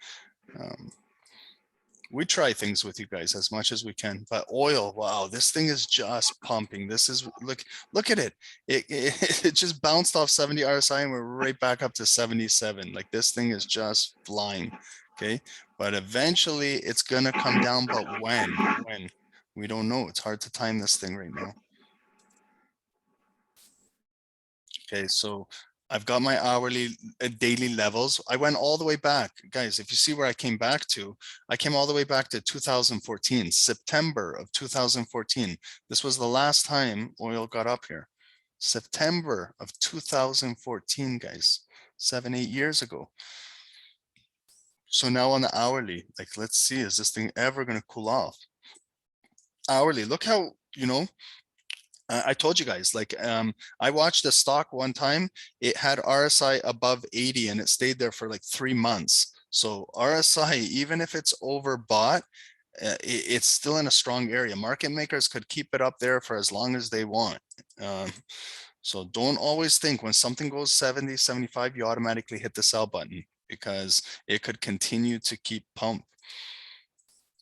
We try things with you guys as much as we can, but oil, wow, this thing is just pumping. This is, look at it. It just bounced off 70 RSI and we're right back up to 77. Like, this thing is just flying. Okay, but eventually it's gonna come down. But when we don't know. It's hard to time this thing right now. Okay, so I've got my hourly daily levels. I went all the way back. Guys, if you see where I came back to, I came all the way back to 2014, September of 2014. This was the last time oil got up here. September of 2014, guys, 7-8 years ago. So now on the hourly, like, let's see, is this thing ever going to cool off? Hourly, look how, you know, I told you guys, like, I watched a stock one time. It had RSI above 80 and it stayed there for like 3 months. So RSI, even if it's overbought, it's still in a strong area. Market makers could keep it up there for as long as they want. So don't always think when something goes 70, 75, you automatically hit the sell button, because it could continue to keep pump.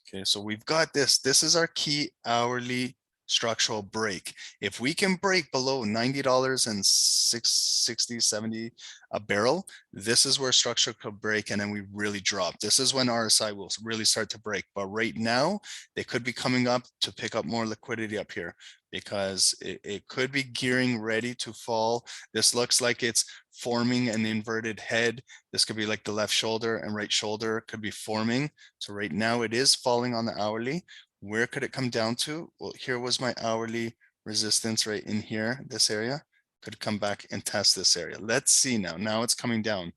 Okay, so we've got this. This is our key hourly structural break. If we can break below $90 and 60, 70 a barrel, this is where structure could break, and then we really drop. This is when RSI will really start to break. But right now, they could be coming up to pick up more liquidity up here, because it could be gearing ready to fall. This looks like it's forming an inverted head. This could be like the left shoulder and right shoulder could be forming. So right now it is falling on the hourly. Where could it come down to? Well, here was my hourly resistance right in here, this area. Could come back and test this area. Let's see now. Now it's coming down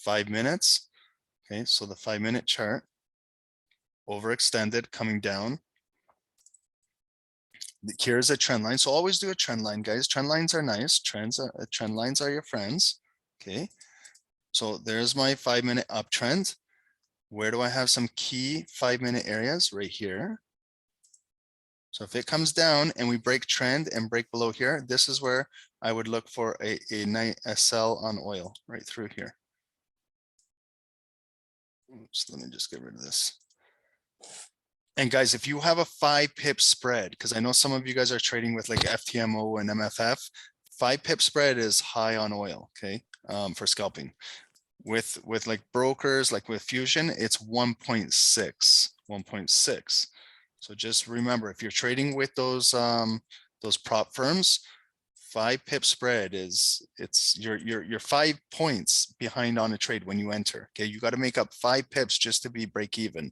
5 minutes. Okay, so the 5-minute chart overextended, coming down. Here's a trend line. So always do a trend line, guys. Trend lines are nice. Trend lines are your friends. Okay. So there's my 5-minute uptrend. Where do I have some key 5-minute areas? Right here. So if it comes down and we break trend and break below here, this is where I would look for a sell on oil right through here. Oops, let me just get rid of this. And guys, if you have a 5 pip spread, because I know some of you guys are trading with like FTMO and MFF, 5 pip spread is high on oil, okay, for scalping. With like brokers, like with Fusion, it's 1.6. So just remember, if you're trading with those prop firms, 5 pip spread is you're 5 points behind on a trade when you enter. Okay, you got to make up 5 pips just to be break even.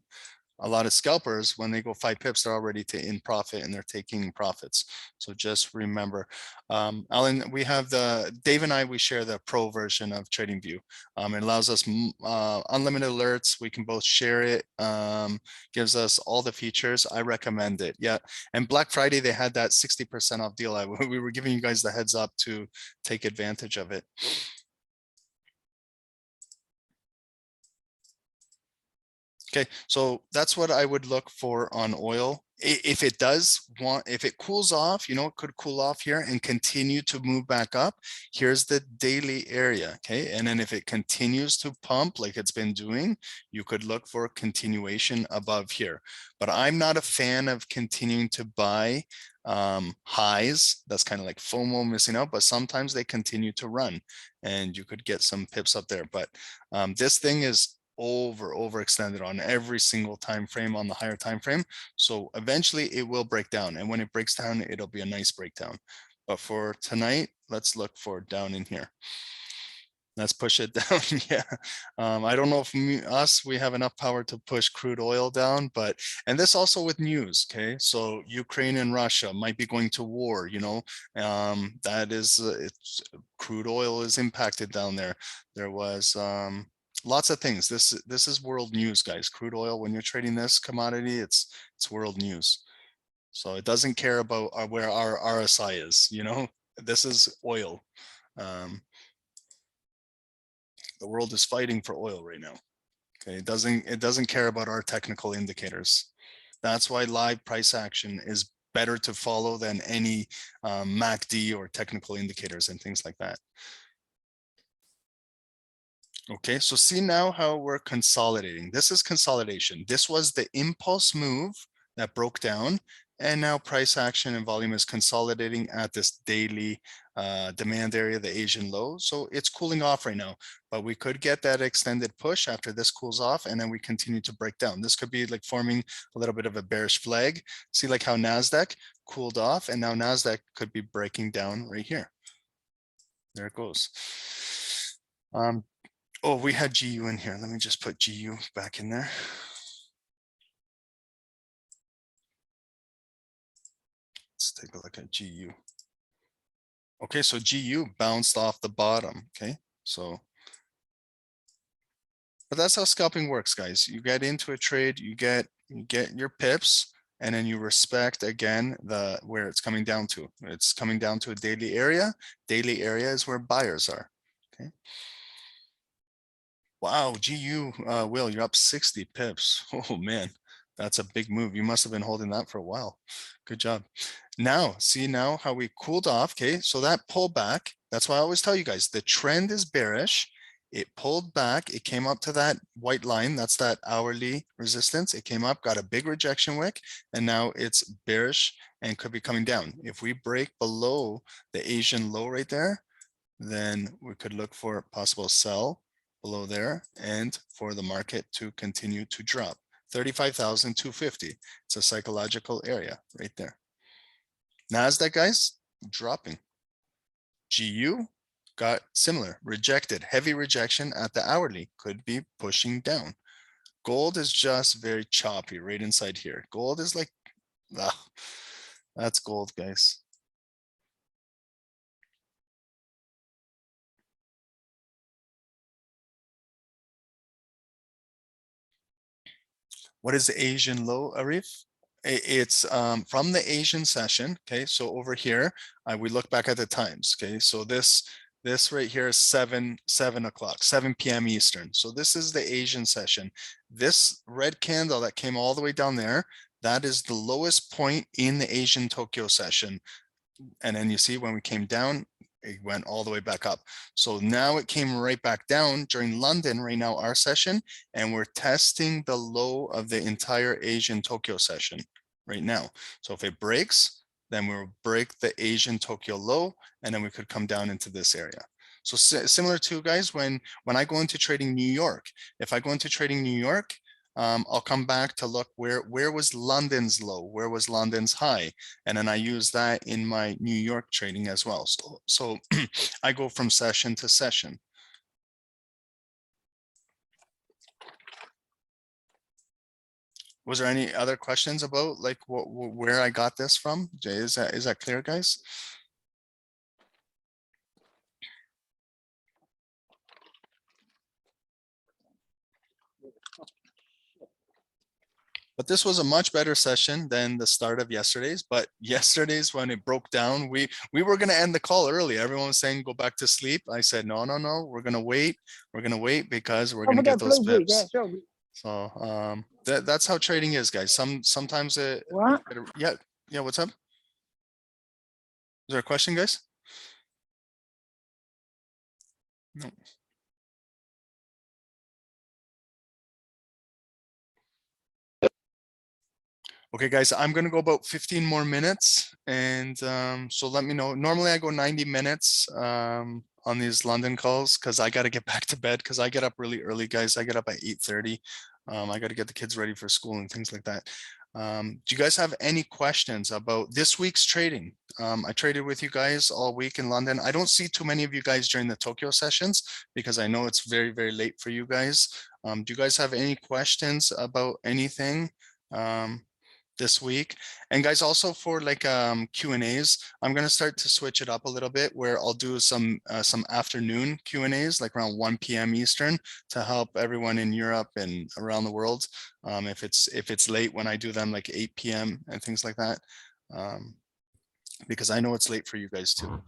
A lot of scalpers, when they go 5 pips, they're already in profit and they're taking profits. So just remember, Alan, we have Dave and I, we share the pro version of TradingView. It allows us unlimited alerts. We can both share it, gives us all the features. I recommend it. Yeah. And Black Friday, they had that 60% off deal. We were giving you guys the heads up to take advantage of it. Okay, so that's what I would look for on oil. If it if it cools off, you know, it could cool off here and continue to move back up. Here's the daily area, okay? And then if it continues to pump like it's been doing, you could look for continuation above here. But I'm not a fan of continuing to buy highs. That's kind of like FOMO, missing out, but sometimes they continue to run and you could get some pips up there. But this thing is overextended on every single time frame on the higher time frame. So eventually it will break down, and when it breaks down, it'll be a nice breakdown. But for tonight, let's look for down in here. Let's push it down. Yeah. I don't know if we have enough power to push crude oil down, but, and this also with news. Okay. So Ukraine and Russia might be going to war, you know, that is, crude oil is impacted down there. There was, lots of things. This is world news, guys. Crude oil, when you're trading this commodity, it's world news. So it doesn't care about where our RSI is, you know. This is oil. The world is fighting for oil right now. Okay, it doesn't care about our technical indicators. That's why live price action is better to follow than any MACD or technical indicators and things like that. Okay, so see now how we're consolidating. This is consolidation. This was the impulse move that broke down, and now price action and volume is consolidating at this daily demand area, the Asian low. So it's cooling off right now, but we could get that extended push after this cools off, and then we continue to break down. This could be like forming a little bit of a bearish flag. See like how Nasdaq cooled off, and now Nasdaq could be breaking down right here. There it goes. Oh, we had GU in here. Let me just put GU back in there. Let's take a look at GU. Okay, so GU bounced off the bottom. Okay, so, but that's how scalping works, guys. You get into a trade, you get your pips, and then you respect again where it's coming down to. It's coming down to a daily area. Daily area is where buyers are. Okay. Wow, GU, Will, you're up 60 pips. Oh man, that's a big move. You must have been holding that for a while. Good job. Now, see now how we cooled off. Okay, so that pullback, that's why I always tell you guys, the trend is bearish. It pulled back, it came up to that white line, that's that hourly resistance. It came up, got a big rejection wick, and now it's bearish and could be coming down. If we break below the Asian low right there, then we could look for a possible sell below there and for the market to continue to drop. 35,250. It's a psychological area right there. Nasdaq, guys, dropping. GU got similar, rejected, heavy rejection at the hourly, could be pushing down. Gold is just very choppy right inside here. Gold is like, that's gold, guys. What is the Asian low, Arif? It's from the Asian session. Okay, so over here, we look back at the times. Okay, so this right here is 7 o'clock, 7 p.m. Eastern. So this is the Asian session. This red candle that came all the way down there, that is the lowest point in the Asian Tokyo session. And then you see when we came down, it went all the way back up. So now it came right back down during London right now, our session, and we're testing the low of the entire Asian Tokyo session right now. So if it breaks, then we'll break the Asian Tokyo low, and then we could come down into this area. So similar to guys, when I go into trading New York, if I go into trading New York, I'll come back to look where was London's low, where was London's high, and then I use that in my New York trading as well. So I go from session to session. Was there any other questions about like where I got this from? Jay, is that clear, guys? But this was a much better session than the start of yesterday's. But yesterday's, when it broke down, we were going to end the call early. Everyone was saying go back to sleep. I said no, we're going to wait. We're going to wait because we're going to get those pips. So that's how trading is, guys. Sometimes yeah, what's up? Is there a question, guys? No. Okay, guys, I'm going to go about 15 more minutes. And so let me know. Normally I go 90 minutes on these London calls because I got to get back to bed because I get up really early, guys. I get up at 8:30. I got to get the kids ready for school and things like that. Do you guys have any questions about this week's trading? I traded with you guys all week in London. I don't see too many of you guys during the Tokyo sessions because I know it's very, very late for you guys. Do you guys have any questions about anything this week? And guys, also for like Q&As, I'm going to start to switch it up a little bit where I'll do some afternoon Q&As like around 1 p.m. Eastern to help everyone in Europe and around the world. If it's late when I do them like 8 p.m. and things like that, because I know it's late for you guys too.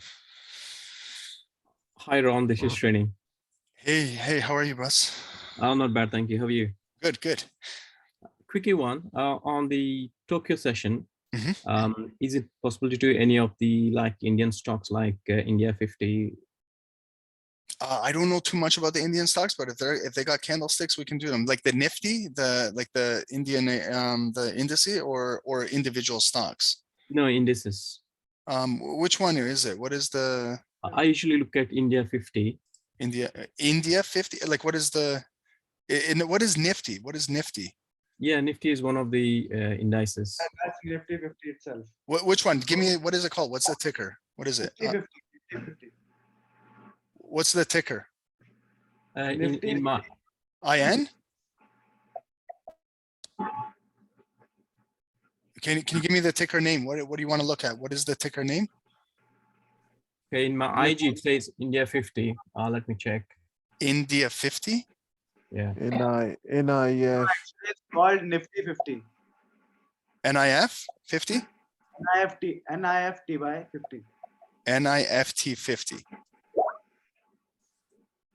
Hi Ron, this is Srini. Hey, how are you, boss? Not bad, thank you. How are you? Good. Quickie one, on the Tokyo session, is it possible to do any of the like Indian stocks like India 50? I don't know too much about the Indian stocks, but if they got candlesticks, we can do them. Like the Nifty, the Indian the indice or individual stocks. No, indices. Which one is it? What is the? I usually look at India 50. India 50. Like what is the? What is Nifty? What is Nifty? Yeah, Nifty is one of the indices. That's Nifty 50 itself. Which one? Give me, what is it called? What's the ticker? What is it? 50, 50. What's the ticker? In my IN? Can you give me the ticker name? What do you want to look at? What is the ticker name? Okay, in my IG it says India 50. Let me check. India 50? Yeah. NIF. It's called Nifty 50. NIF 50? NIFT by 50. NIFT 50.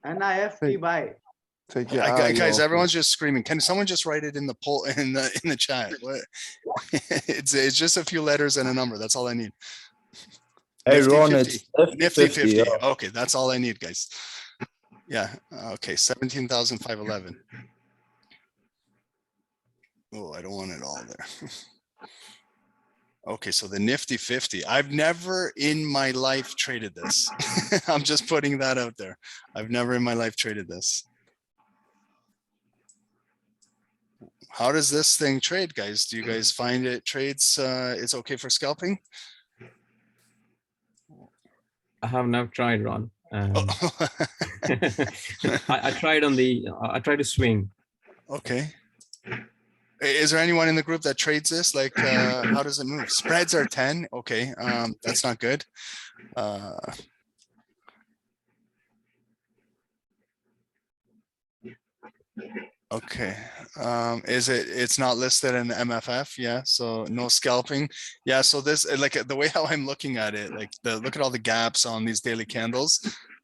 NIFT by. Take your eye Guys, off everyone's just screaming. Can someone just write it in the poll in the chat? What? It's just a few letters and a number. That's all I need. Hey Nifty Ron, 50. it's Nifty 50. yeah. Okay, that's all I need, guys. Yeah. Okay, 17,511. Oh, I don't want it all there. Okay, so the Nifty 50. I've never in my life traded this. I'm just putting that out there. I've never in my life traded this. How does this thing trade, guys? Do you guys find it trades? It's okay for scalping? I have never tried, Ron. Oh. I tried on the. I tried to swing. Okay. Is there anyone in the group that trades this? Like, how does it move? Spreads are 10. Okay, that's not good. Okay, it's not listed in MFF, yeah, so no scalping. Yeah, so this, like, the way how I'm looking at it, like, look at all the gaps on these daily candles.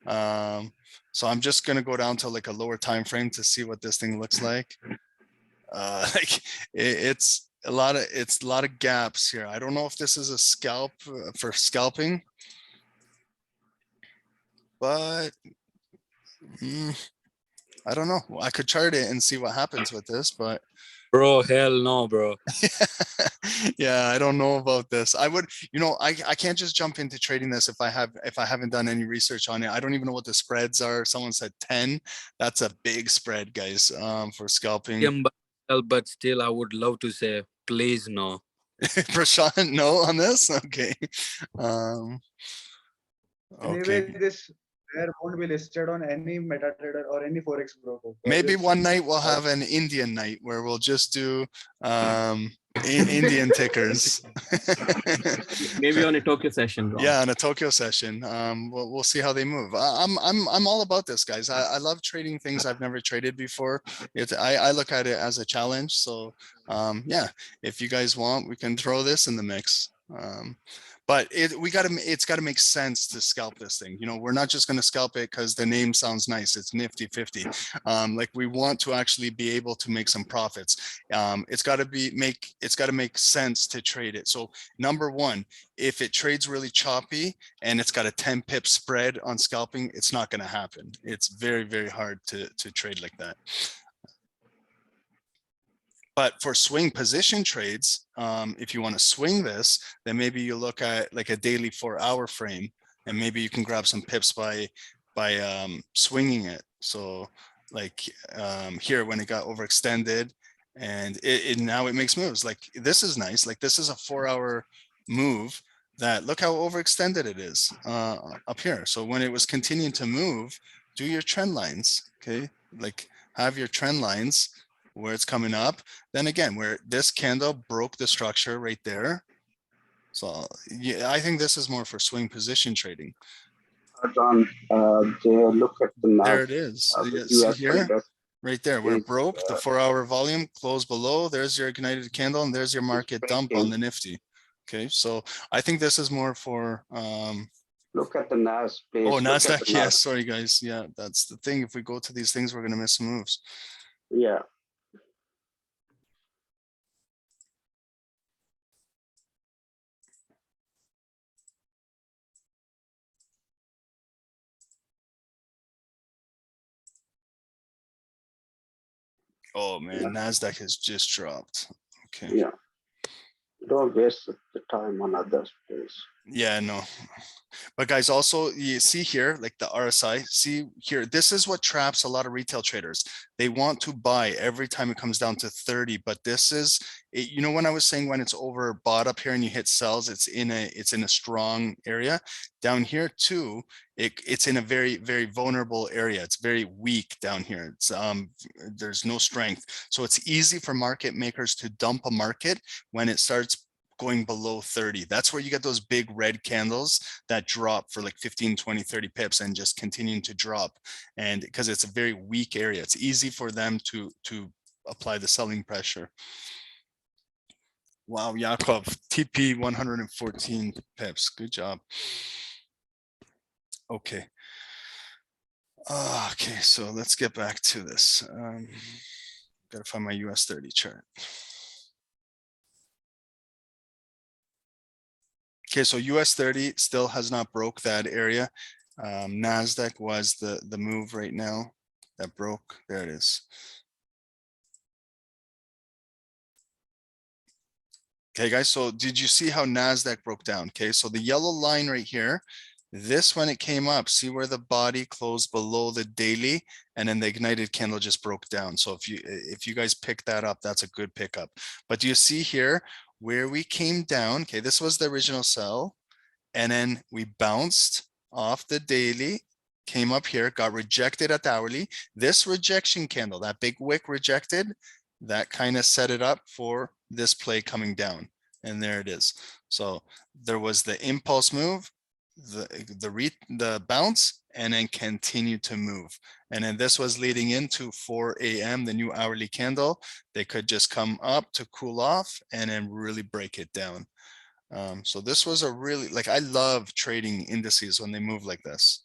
So I'm just gonna go down to like a lower time frame to see what this thing looks like. Like, it's a lot of gaps here. I don't know if this is a scalp for scalping, but I don't know. I could chart it and see what happens with this, but Bro, hell no, bro. yeah, I don't know about this. I would, I can't just jump into trading this if I haven't done any research on it. I don't even know what the spreads are. Someone said 10. That's a big spread, guys, for scalping. But still, I would love to say, please no. Prashant, no on this? Okay. Anyway, Okay. this pair won't be listed on any MetaTrader or any Forex broker. So Maybe this- one night we'll have an Indian night where we'll just do Indian tickers. Maybe on a Tokyo session. Ron. Yeah, on a Tokyo session. We'll see how they move. I'm all about this, guys. I love trading things I've never traded before. I look at it as a challenge. So yeah, if you guys want, we can throw this in the mix. But it's got to make sense to scalp this thing. We're not just going to scalp it because the name sounds nice. It's nifty 50. Like, we want to actually be able to make some profits. It's got to make sense to trade it. So number one, if it trades really choppy and it's got a 10 pip spread on scalping, it's not going to happen. It's very, very hard to trade like that. But for swing position trades, if you want to swing this, then maybe you look at like a daily 4-hour frame, and maybe you can grab some pips by swinging it. So like here, when it got overextended, and now it makes moves. Like, this is nice. Like, this is a 4-hour move. That, look how overextended it is up here. So when it was continuing to move, do your trend lines. Okay, like, have your trend lines where it's coming up. Then again, where this candle broke the structure right there. So yeah, I think this is more for swing position trading. John, look at the There it is. See here, right there, where it broke the 4-hour volume, closed below. There's your ignited candle, and there's your market dump on the Nifty. Okay, so I think this is more for look at the Nasdaq. Oh, Nasdaq. Yes, sorry guys. Yeah, that's the thing. If we go to these things, we're gonna miss some moves. Yeah. Oh man, Nasdaq has just dropped. Okay. Yeah. Don't waste the time on others, please. Yeah, no. But guys, also, you see here, like the RSI, see here, this is what traps a lot of retail traders. They want to buy every time it comes down to 30, but this is, when I was saying when it's overbought up here and you hit sells, it's in a strong area. Down here too, it's in a very, very vulnerable area. It's very weak down here. It's there's no strength. So it's easy for market makers to dump a market when it starts going below 30. That's where you get those big red candles that drop for like 15, 20, 30 pips and just continuing to drop. And because it's a very weak area, it's easy for them to apply the selling pressure. Wow, Yakov, TP 114 pips. Good job. Okay. Okay, so let's get back to this. Gotta find my US 30 chart. Okay, so US 30 still has not broke that area. Nasdaq was the move right now that broke. There it is. Okay, guys, so did you see how Nasdaq broke down? Okay, so the yellow line right here, this when it came up, see where the body closed below the daily, and then the ignited candle just broke down. So if you guys pick that up, that's a good pickup. But do you see here where we came down? Okay, this was the original sell, and then we bounced off the daily, came up here, got rejected at the hourly. This rejection candle, that big wick rejected, that kind of set it up for this play coming down. And there it is. So there was the impulse move, the bounce, and then continue to move. And then this was leading into 4 a.m., the new hourly candle. They could just come up to cool off and then really break it down. So this was a really, like, I love trading indices when they move like this.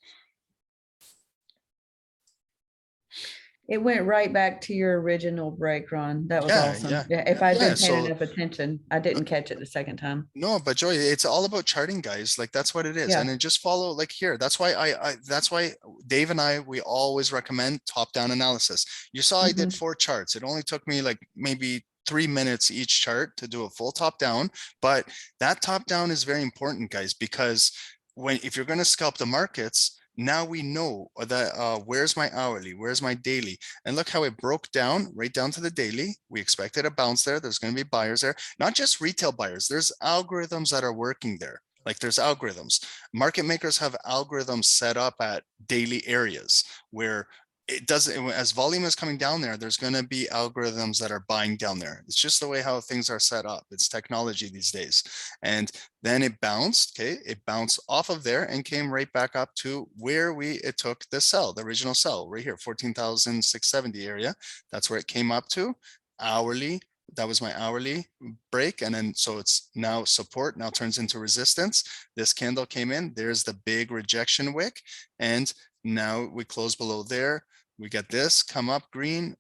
It went right back to your original break, Ron. That was Yeah, awesome. yeah. Yeah, if I'd Yeah, been paying so- enough attention, I didn't catch it the second time. No, but Joy, it's all about charting, guys. Like that's what it is. Yeah. And then just follow like here. That's why that's why Dave and I, we always recommend top-down analysis. You saw I did 4 charts. It only took me like maybe 3 minutes each chart to do a full top down, but that top down is very important, guys, because if you're going to scalp the markets, now we know that where's my hourly, where's my daily, and look how it broke down right down to the daily. We expected a bounce there. There's going to be buyers there, not just retail buyers. There's algorithms that are working there. Like there's algorithms. Market makers have algorithms set up at daily areas where it doesn't, as volume is coming down there, there's going to be algorithms that are buying down there. It's just the way how things are set up. It's technology these days. And then it bounced, okay? It bounced off of there and came right back up to where it took the sell, the original sell right here, 14,670 area. That's where it came up to. Hourly, that was my hourly break. And then, so it's now support, now turns into resistance. This candle came in, there's the big rejection wick. And now we close below there. We get this, come up green,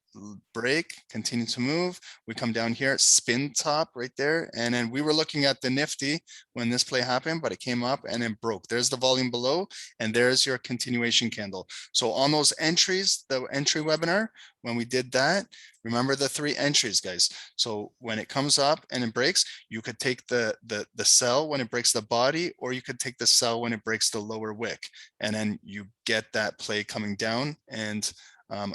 break, continue to move. We come down here, spin top right there. And then we were looking at the Nifty when this play happened, but it came up and then broke. There's the volume below, and there's your continuation candle. So on those entries, the entry webinar, when we did that, remember the 3 entries, guys. So when it comes up and it breaks, you could take the sell when it breaks the body, or you could take the sell when it breaks the lower wick. And then you get that play coming down. And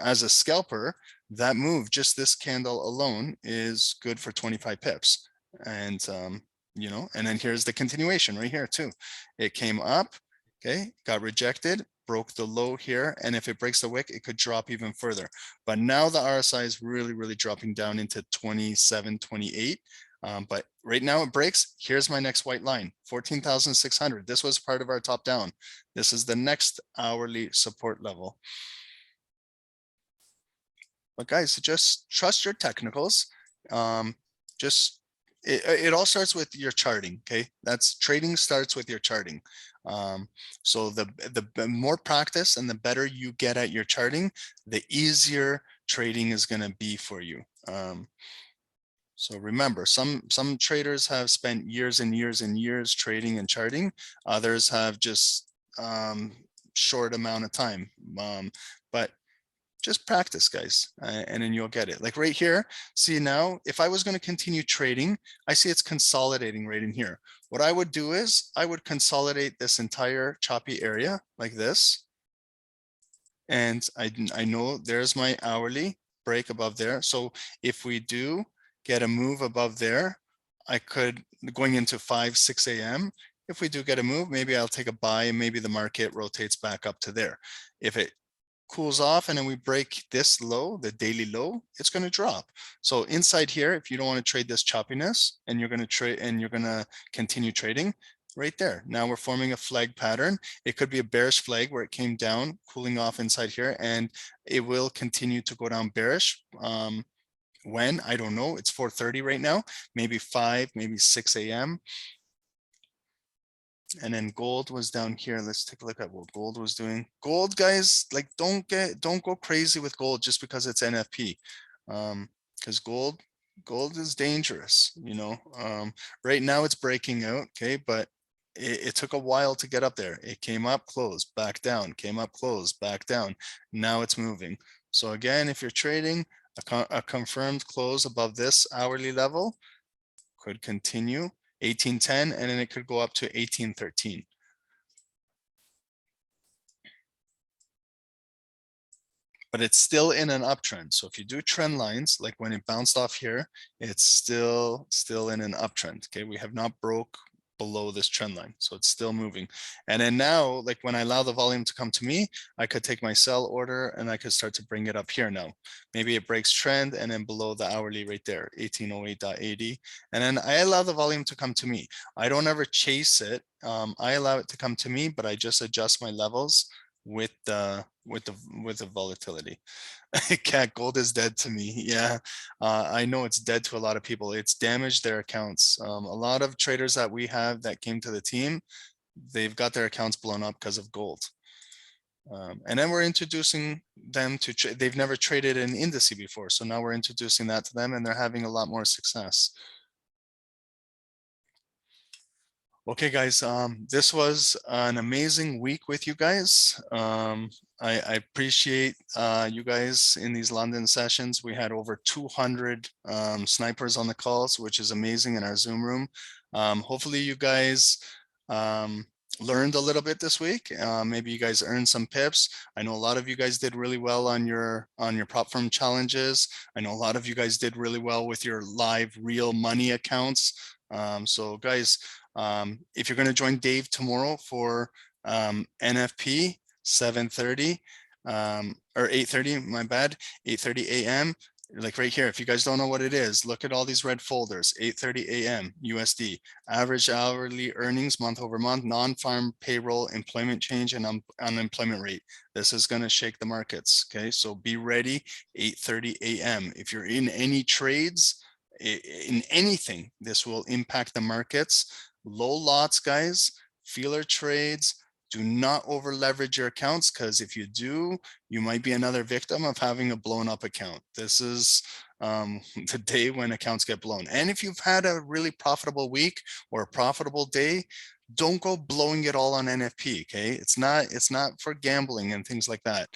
as a scalper, that move, just this candle alone, is good for 25 pips. And, you know, and then here's the continuation right here too. It came up, okay, got rejected, broke the low here. And if it breaks the wick, it could drop even further. But now the RSI is really, really dropping down into 27, 28. But right now it breaks. Here's my next white line, 14,600. This was part of our top down. This is the next hourly support level. But guys, just trust your technicals. It all starts with your charting. Okay, that's trading starts with your charting. So the more practice and the better you get at your charting, the easier trading is going to be for you. So remember, some traders have spent years and years and years trading and charting. Others have just short amount of time. But just practice, guys, and then you'll get it. Like right here, see now, if I was going to continue trading, I see it's consolidating right in here. What I would do is I would consolidate this entire choppy area like this. And I know there's my hourly break above there. So if we do get a move above there, I could, going into 5, 6 a.m., if we do get a move, maybe I'll take a buy and maybe the market rotates back up to there. If it cools off and then we break this low, the daily low, it's going to drop. So inside here, if you don't want to trade this choppiness and you're going to trade and you're going to continue trading right there. Now we're forming a flag pattern. It could be a bearish flag where it came down, cooling off inside here, and it will continue to go down bearish. When? I don't know. It's 4:30 right now, maybe 5, maybe 6 a.m. And then gold was down here. Let's take a look at what gold was doing. Gold, guys, like don't go crazy with gold just because it's NFP. Because gold is dangerous, you know. Right now it's breaking out, okay, but it took a while to get up there. It came up, closed, back down, came up, closed, back down. Now it's moving. So again, if you're trading, a confirmed close above this hourly level could continue 1810, and then it could go up to 1813. But it's still in an uptrend. So if you do trend lines, like when it bounced off here, it's still in an uptrend. Okay, we have not broke below this trend line, so it's still moving. And then now, like when I allow the volume to come to me, I could take my sell order and I could start to bring it up here now. Maybe it breaks trend and then below the hourly right there, 1808.80. And then I allow the volume to come to me. I don't ever chase it. I allow it to come to me, but I just adjust my levels with the volatility. Cat, gold is dead to me. Yeah, I know it's dead to a lot of people. It's damaged their accounts. A lot of traders that we have that came to the team, they've got their accounts blown up because of gold. And then we're introducing them to, they've never traded an indice before. So now we're introducing that to them and they're having a lot more success. Okay, guys, this was an amazing week with you guys. I appreciate you guys in these London sessions. We had over 200 snipers on the calls, which is amazing in our Zoom room. Hopefully you guys learned a little bit this week. Maybe you guys earned some pips. I know a lot of you guys did really well on your prop firm challenges. I know a lot of you guys did really well with your live real money accounts. So guys, if you're going to join Dave tomorrow for NFP 7:30 or 8:30, my bad, 8:30 a.m. Like right here, if you guys don't know what it is, look at all these red folders. 8:30 a.m. USD, average hourly earnings month over month, non-farm payroll, employment change, and unemployment rate. This is going to shake the markets. Okay, so be ready. 8:30 a.m. If you're in any trades, in anything, this will impact the markets. Low lots, guys, feeler trades. Do not over leverage your accounts, because if you do, you might be another victim of having a blown up account. This is the day when accounts get blown. And if you've had a really profitable week or a profitable day, don't go blowing it all on NFP. Okay, it's not for gambling and things like that.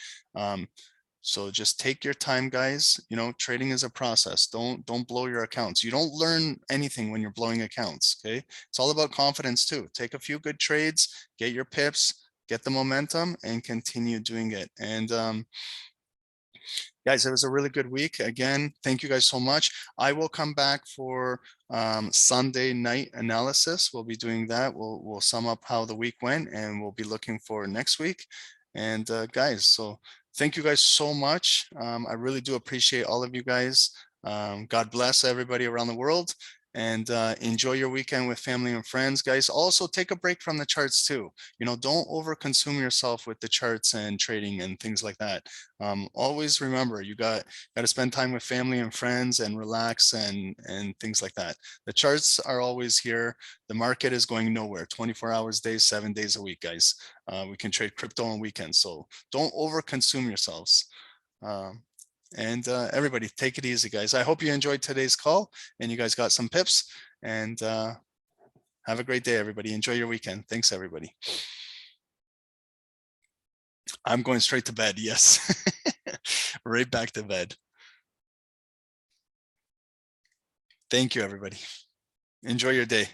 So just take your time, guys. You know, trading is a process. Don't blow your accounts. You don't learn anything when you're blowing accounts. Okay, it's all about confidence too. Take a few good trades, get your pips, get the momentum, and continue doing it. And guys, it was a really good week. Again, thank you guys so much. I will come back for Sunday night analysis. We'll be doing that. We'll sum up how the week went, and we'll be looking for next week. And guys, so thank you guys so much. I really do appreciate all of you guys. God bless everybody around the world, and enjoy your weekend with family and friends, guys. Also take a break from the charts too. You know, don't over consume yourself with the charts and trading and things like that. Always remember, you got to spend time with family and friends and relax and things like that. The charts are always here. The market is going nowhere. 24 hours a day, 7 days a week, guys. We can trade crypto on weekends, so don't over consume yourselves. And everybody, take it easy, guys. I hope you enjoyed today's call and you guys got some pips, and have a great day, everybody. Enjoy your weekend. Thanks, everybody. I'm going straight to bed. Yes. Right back to bed. Thank you, everybody. Enjoy your day.